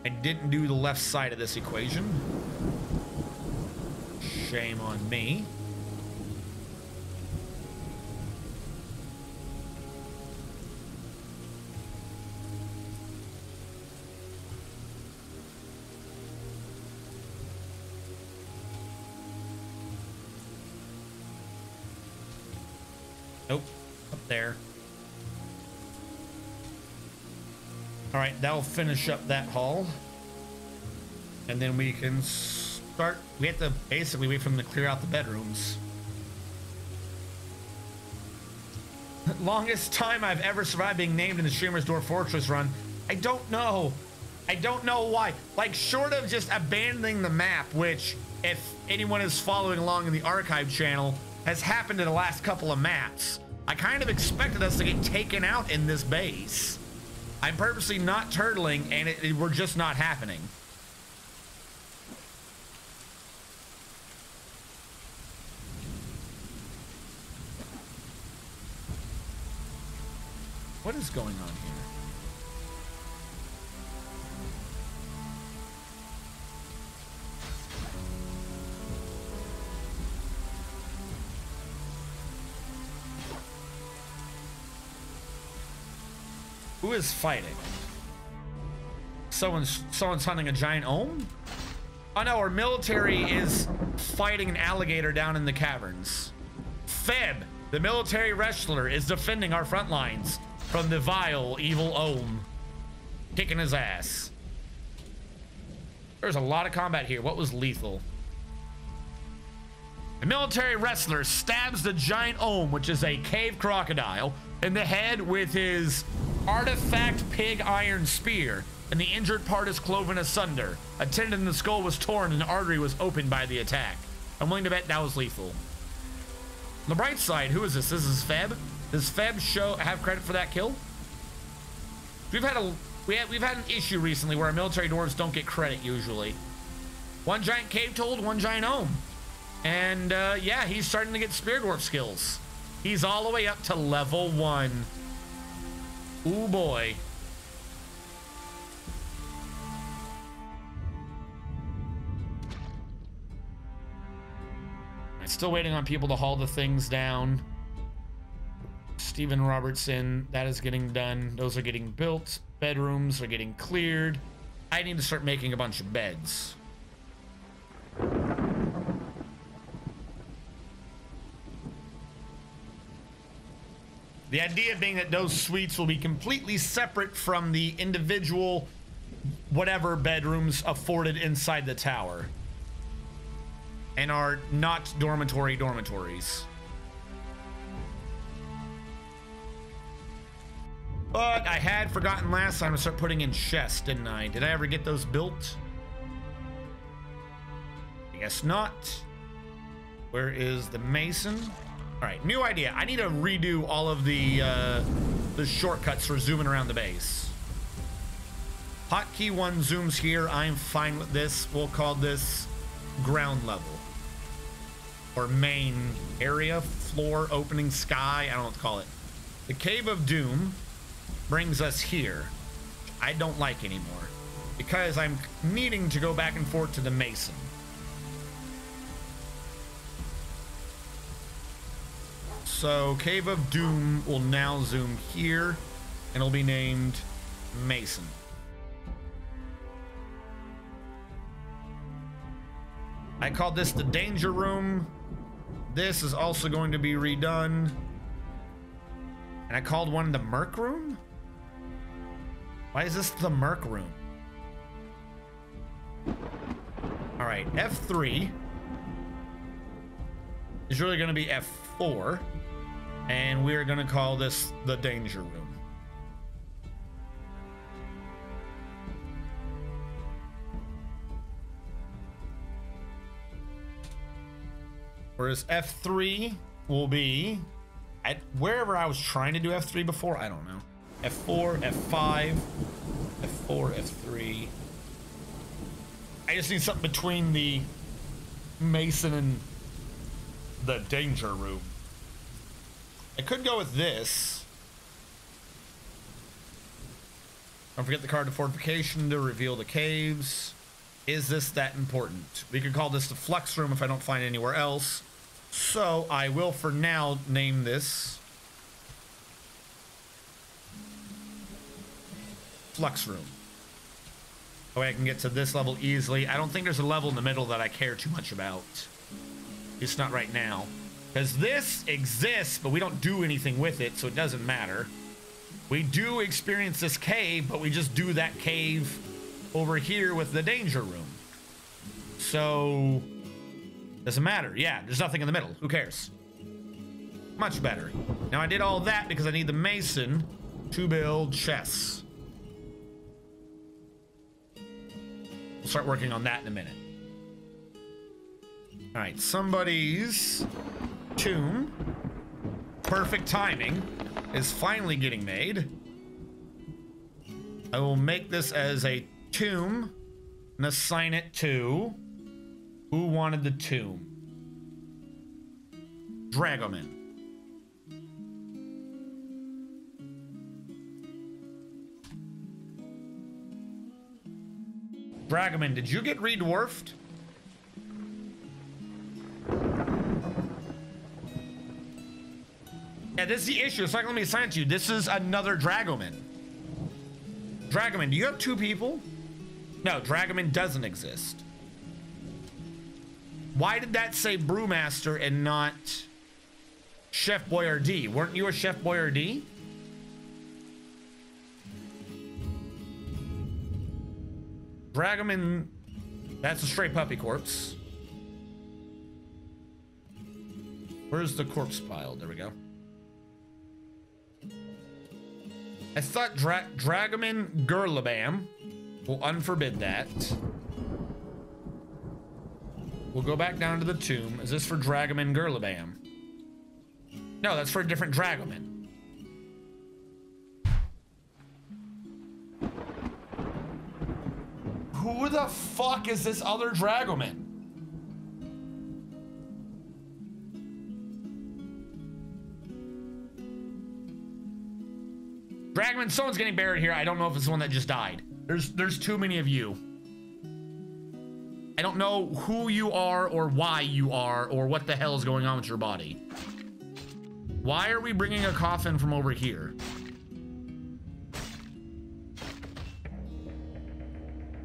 I didn't do the left side of this equation. Shame on me. Nope, up there. All right, that'll finish up that hall. And then we can start, we have to basically wait for them to clear out the bedrooms. Longest time I've ever survived being named in the Streamer's Dwarf Fortress run. I don't know. I don't know why. Like, short of just abandoning the map, which, if anyone is following along in the archive channel, has happened in the last couple of maps. I kind of expected us to get taken out in this base. I'm purposely not turtling, and we're just not happening. What is going on here? Who is fighting? Someone's hunting a giant ohm? Oh no, our military is fighting an alligator down in the caverns. Feb, The military wrestler is defending our front lines from the vile, evil Ohm. Kicking his ass. There's a lot of combat here. What was lethal? The military wrestler stabs the giant Ohm, which is a cave crocodile, in the head with his artifact pig iron spear, and the injured part is cloven asunder. A tendon in the skull was torn and an artery was opened by the attack. I'm willing to bet that was lethal. On the bright side, who is this? This is Feb. Does Feb have credit for that kill? We've had an issue recently where our military dwarves don't get credit usually. One giant cave told, one giant Ohm. And yeah, he's starting to get spear dwarf skills. He's all the way up to level 1. Ooh boy. I'm still waiting on people to haul the things down. Stephen Robertson, that is getting done. Those are getting built. Bedrooms are getting cleared. I need to start making a bunch of beds. The idea being that those suites will be completely separate from the individual whatever bedrooms afforded inside the tower and are not dormitories. But I had forgotten last time to start putting in chests, didn't I? Did I ever get those built? I guess not. Where is the mason? All right, new idea. I need to redo all of the shortcuts for zooming around the base. Hotkey 1 zooms here. I'm fine with this. We'll call this ground level. Or main area, floor, opening, sky. I don't know what to call it. The Cave of Doom brings us here. I don't like anymore because I'm needing to go back and forth to the mason. So Cave of Doom will now zoom here and it'll be named Mason. I called this the danger room. This is also going to be redone. And I called one the Merc room? Why is this the Merc room? All right, F3 is really going to be F4, and we're going to call this the danger room. Whereas F3 will be at wherever I was trying to do F3 before, I don't know. F4, F5, F4, F3. I just need something between the mason and the danger room. I could go with this. Don't forget the card of fortification to reveal the caves. Is this that important? We could call this the flux room if I don't find anywhere else. So I will for now name this flux room. That way I can get to this level easily. I don't think there's a level in the middle that I care too much about. It's not right now. Because this exists, but we don't do anything with it, so it doesn't matter. We do experience this cave, but we just do that cave over here with the danger room. So, doesn't matter. Yeah, there's nothing in the middle. Who cares? Much better. Now I did all that because I need the mason to build chests. We'll start working on that in a minute. All right, somebody's tomb, perfect timing, is finally getting made. I will make this as a tomb and assign it to who wanted the tomb. Dragoman. Dragoman, did you get redwarfed? Yeah, this is the issue. It's not going to be assigned to you. This is another Dragoman. Dragoman, do you have 2 people? No, Dragoman doesn't exist. Why did that say Brewmaster and not Chef Boyardee. Weren't you a Chef Boyardee? Dragoman. That's a stray puppy corpse. Where's the corpse pile? There we go. I thought Dragoman Gurlabam. We'll unforbid that. We'll go back down to the tomb. Is this for Dragoman Gurlabam? No, that's for a different Dragoman. Who the fuck is this other Dragoman? Dragoman, someone's getting buried here. I don't know if it's the one that just died. There's too many of you. I don't know who you are or why you are or what the hell is going on with your body. Why are we bringing a coffin from over here?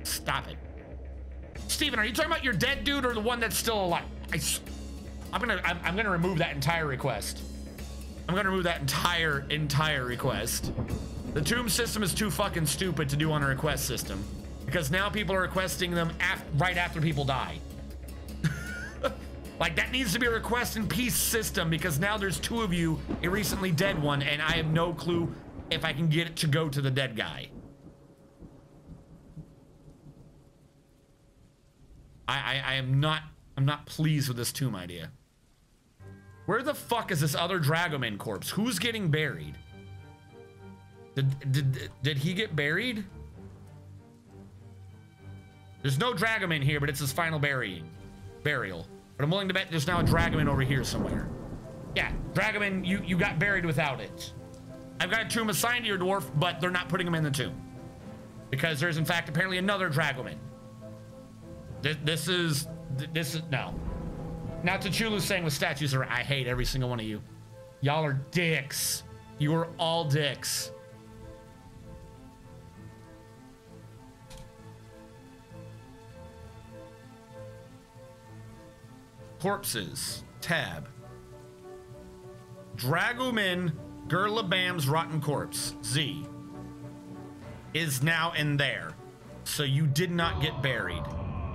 Stop it. Steven, are you talking about your dead dude or the one that's still alive? I'm gonna remove that entire request. I'm gonna remove that entire request. The tomb system is too fucking stupid to do on a request system because now people are requesting them right after people die. Like, that needs to be a request in peace system because now there's two of you, a recently dead one, and I have no clue if I can get it to go to the dead guy. I'm not pleased with this tomb idea. Where the fuck is this other Dragoman corpse? Who's getting buried? Did he get buried? There's no Dragoman here, but it's his final burial. But I'm willing to bet there's now a Dragoman over here somewhere. Yeah, Dragoman, you got buried without it. I've got a tomb assigned to your dwarf, but they're not putting him in the tomb. Because there's, in fact, apparently another Dragoman. This is, no. Now Tachulu's saying with statues, I hate every single one of you. Y'all are dicks. You are all dicks. Corpses. Tab. Dragoman Gurlabam's rotten corpse. Z. Is now in there. So you did not get buried.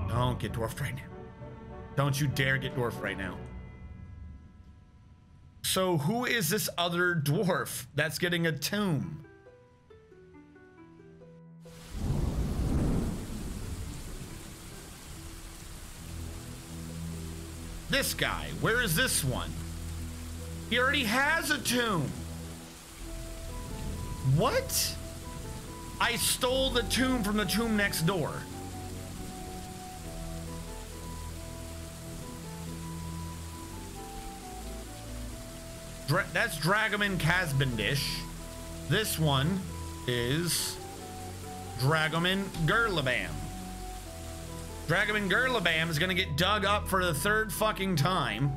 Don't get dwarfed right now. Don't you dare get dwarfed right now. So who is this other dwarf that's getting a tomb? This guy. Where is this one? He already has a tomb. What? I stole the tomb from the tomb next door. That's Dragoman Casbendish. This one is Dragoman Gurlabam. Dragoman Gurlabam is gonna get dug up for the third fucking time.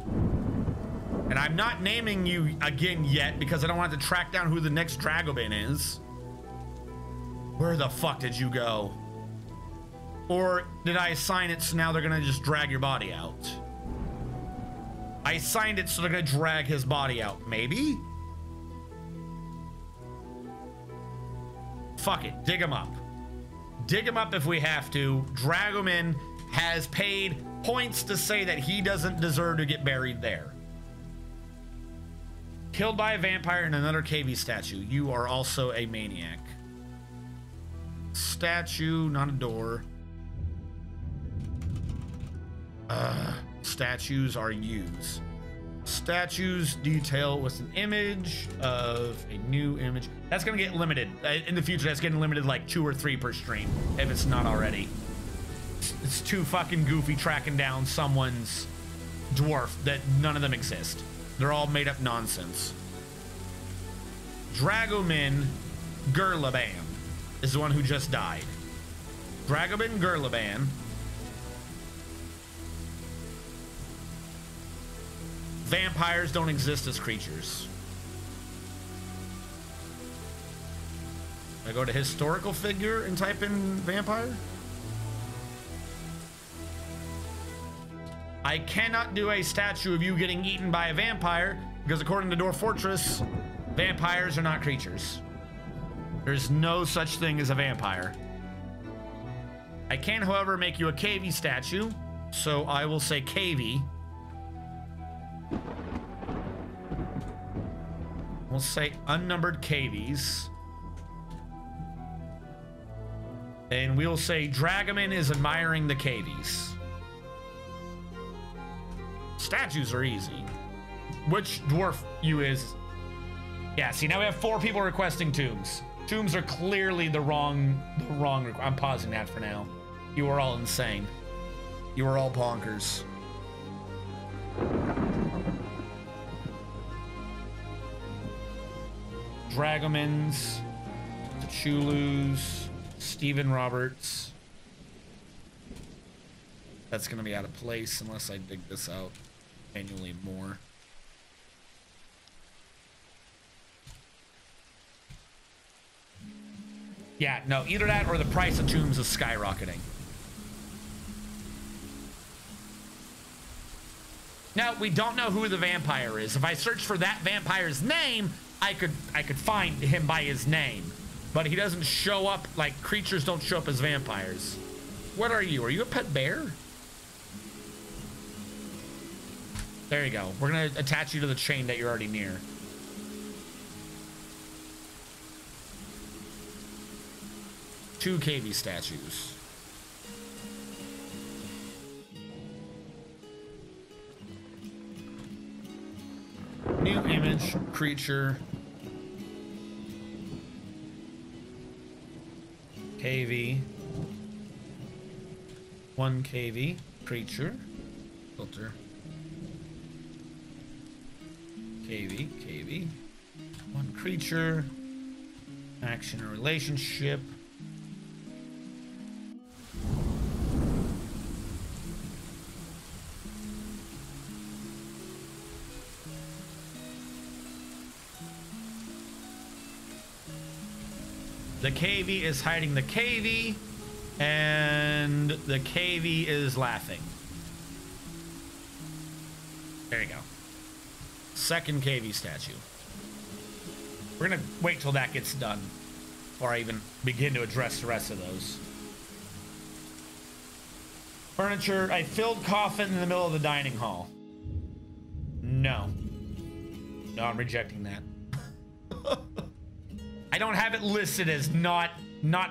And I'm not naming you again yet because I don't want to track down who the next Dragoman is. Where the fuck did you go? Or did I assign it so now they're gonna just drag your body out? I signed it so they're gonna drag his body out. Maybe? Fuck it. Dig him up. Dig him up if we have to. Dragoman has paid points to say that he doesn't deserve to get buried there. Killed by a vampire and another KV statue. You are also a maniac. Statue, not a door. Statues are used. Statues detail with an image of a new image. That's gonna get limited in the future. That's getting limited like 2 or 3 per stream if it's not already. It's too fucking goofy tracking down someone's dwarf that none of them exist. They're all made up nonsense. Dragoman Gurlabam is the one who just died. Dragoman Gurlabam. Vampires don't exist as creatures. I go to historical figure and type in vampire. I cannot do a statue of you getting eaten by a vampire Because according to Dwarf Fortress, vampires are not creatures. There's no such thing as a vampire. I can, however, make you a cavey statue. So I will say cavey. We'll say unnumbered cavies. And we'll say Dragoman is admiring the cavies. Statues are easy. Which dwarf you is? Yeah, see, now we have 4 people requesting tombs. Tombs are clearly the wrong I'm pausing that for now. You are all insane. You are all bonkers. Dragomans, Chulus, Stephen Roberts. That's gonna be out of place unless I dig this out manually more. Yeah, no, either that or the price of tombs is skyrocketing. Now, we don't know who the vampire is. If I search for that vampire's name, I could find him by his name. But he doesn't show up, like, creatures don't show up as vampires. What are you? Are you a pet bear? There you go. We're gonna attach you to the chain that you're already near. Two cavey statues. New image, creature. KV. 1 KV, creature. Filter. KV. 1 creature. Action or relationship. The KV is hiding the KV, and the KV is laughing. There you go. Second KV statue. We're gonna wait till that gets done before I even begin to address the rest of those. Furniture. I filled coffin in the middle of the dining hall. No. No, I'm rejecting that. I don't have it listed as not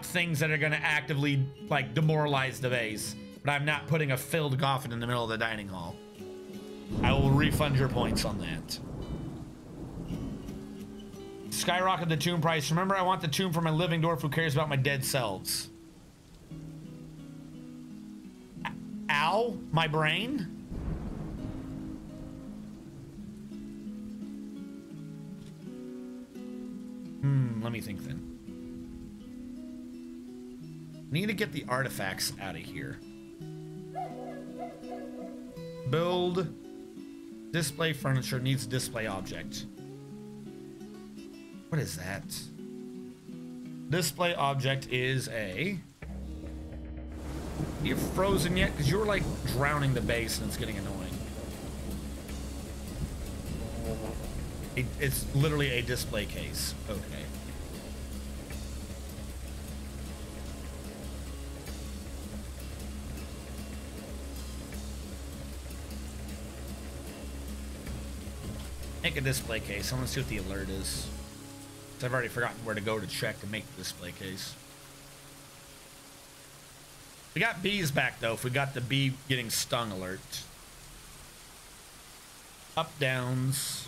things that are going to actively, like, demoralize the base. But I'm not putting a filled coffin in the middle of the dining hall. I will refund your points on that. Skyrocket the tomb price. Remember, I want the tomb for my living dwarf who cares about my dead selves. Ow, my brain? Let me think then. Need to get the artifacts out of here. Build. Display furniture needs display object. What is that? Display object is a... Are you frozen yet? Because you were like drowning the base and it's getting annoying. It's literally a display case. Okay. Make a display case. I want to see what the alert is. I've already forgotten where to go to check to make the display case. We got bees back though. If we got the bee getting stung alert. Up downs.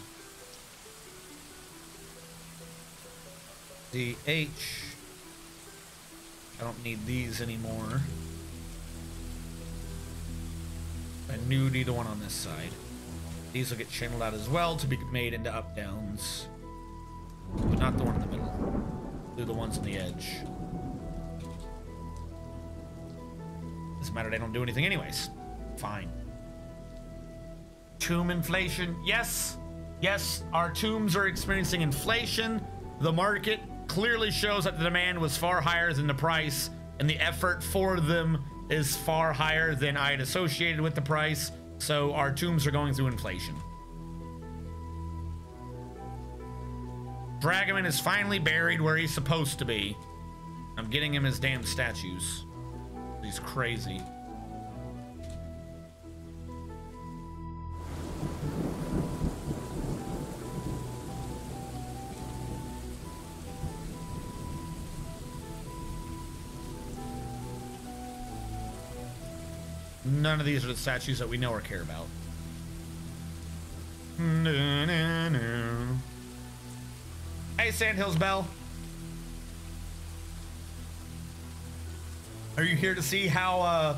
DH. I don't need these anymore. I knew the one on this side. These will get channeled out as well to be made into up downs. But not the one in the middle. Do the ones on the edge. Doesn't matter, they don't do anything anyways. Fine. Tomb inflation. Yes. Yes, our tombs are experiencing inflation. The market clearly shows that the demand was far higher than the price, and the effort for them is far higher than I had associated with the price. So our tombs are going through inflation. Dragoman is finally buried where he's supposed to be. I'm getting him his damn statues. He's crazy. None of these are the statues that we know or care about. No, no, no. Hey, Sandhills Bell. Are you here to see how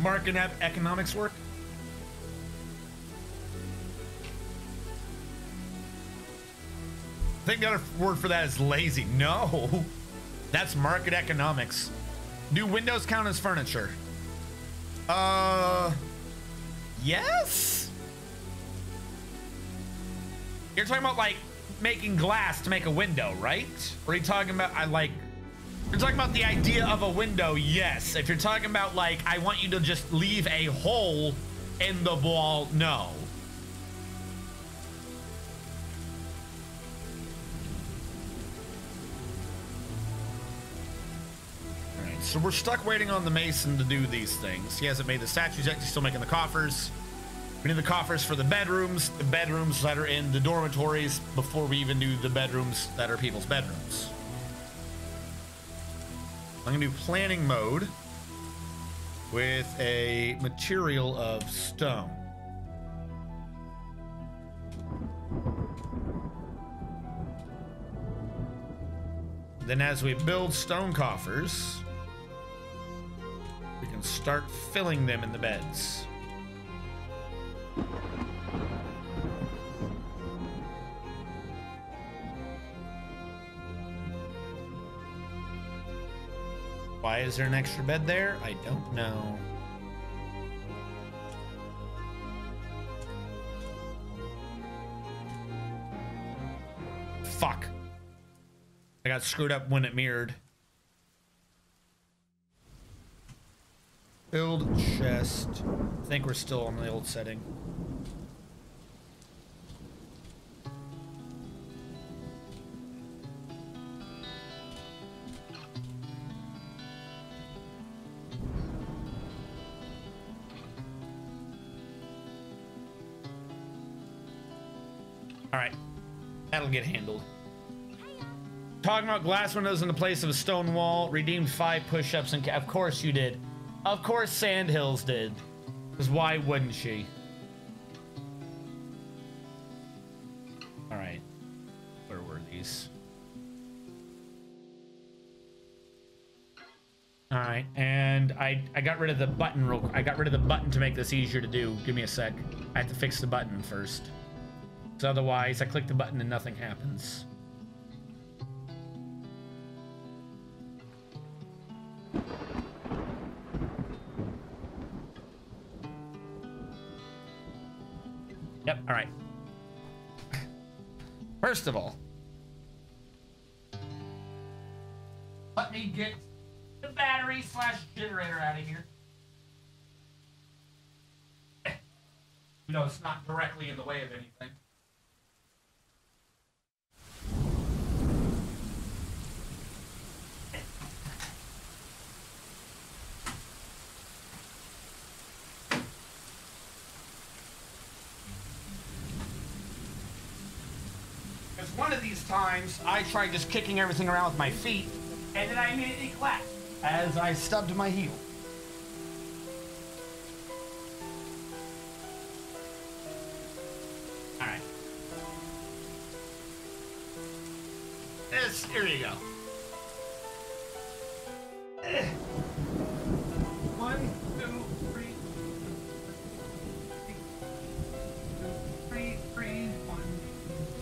market economics work? I think the other word for that is lazy. No, that's market economics. Do windows count as furniture? Yes? You're talking about like making glass to make a window, right? Or are you talking about, you're talking about the idea of a window, yes. If you're talking about like, I want you to just leave a hole in the wall, no. So we're stuck waiting on the mason to do these things. He hasn't made the statues yet. He's still making the coffers. We need the coffers for the bedrooms that are in the dormitories before we even do the bedrooms that are people's bedrooms. I'm gonna do planning mode with a material of stone. Then as we build stone coffers, we can start filling them in the beds. Why is there an extra bed there? I don't know. Fuck. I got screwed up when it mirrored. Build chest. I think we're still on the old setting. All right, that'll get handled. Talking about glass windows in the place of a stone wall. Redeemed 5 push-ups and of course you did. Of course Sandhills did. Because why wouldn't she? Alright. Where were these? Alright, and I got rid of the button I got rid of the button to make this easier to do. Give me a sec. I have to fix the button first. Because otherwise I click the button and nothing happens. Yep, all right. First of all, let me get the battery / generator out of here. You know, it's not directly in the way of anything. One of these times, I tried just kicking everything around with my feet, and then I immediately clapped as I stubbed my heel. All right. Here you go. 1, 2, 3. 3, 3, 1,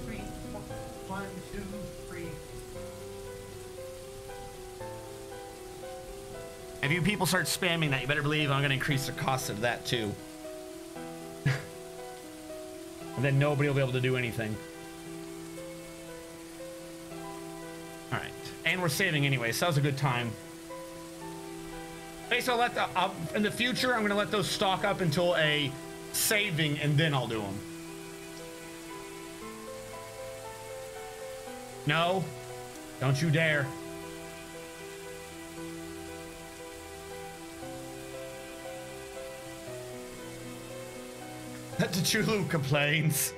3, 4, 1, 2, 3. If you people start spamming that, you better believe I'm going to increase the cost of that too. And then nobody will be able to do anything. All right, and we're saving anyway, so that was a good time. Okay, so I'll let the in the future I'm going to let those stock up until a saving, and then I'll do them. No, don't you dare. Chulu complains.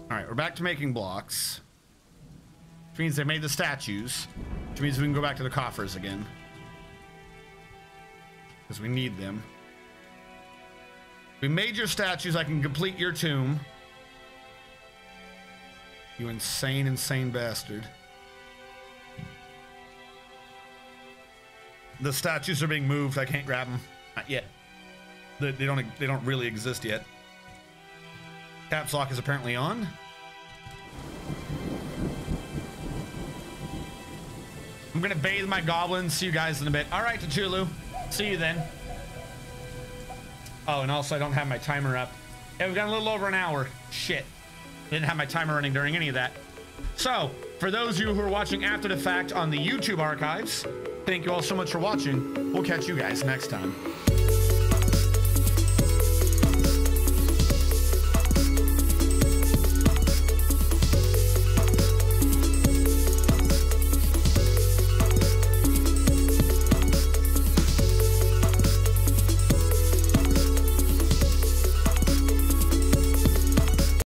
All right, we're back to making blocks, which means they made the statues, which means we can go back to the coffers again because we need them. We made your statues. I can complete your tomb. You insane, insane bastard. The statues are being moved. I can't grab them. Not yet. They don't really exist yet. Caps lock is apparently on. I'm gonna bathe my goblins. See you guys in a bit. All right, Tachulu. See you then. Oh, and also I don't have my timer up. Yeah, we've got a little over an hour. Shit. Didn't have my timer running during any of that. So, for those of you who are watching after the fact on the YouTube archives, thank you all so much for watching. We'll catch you guys next time.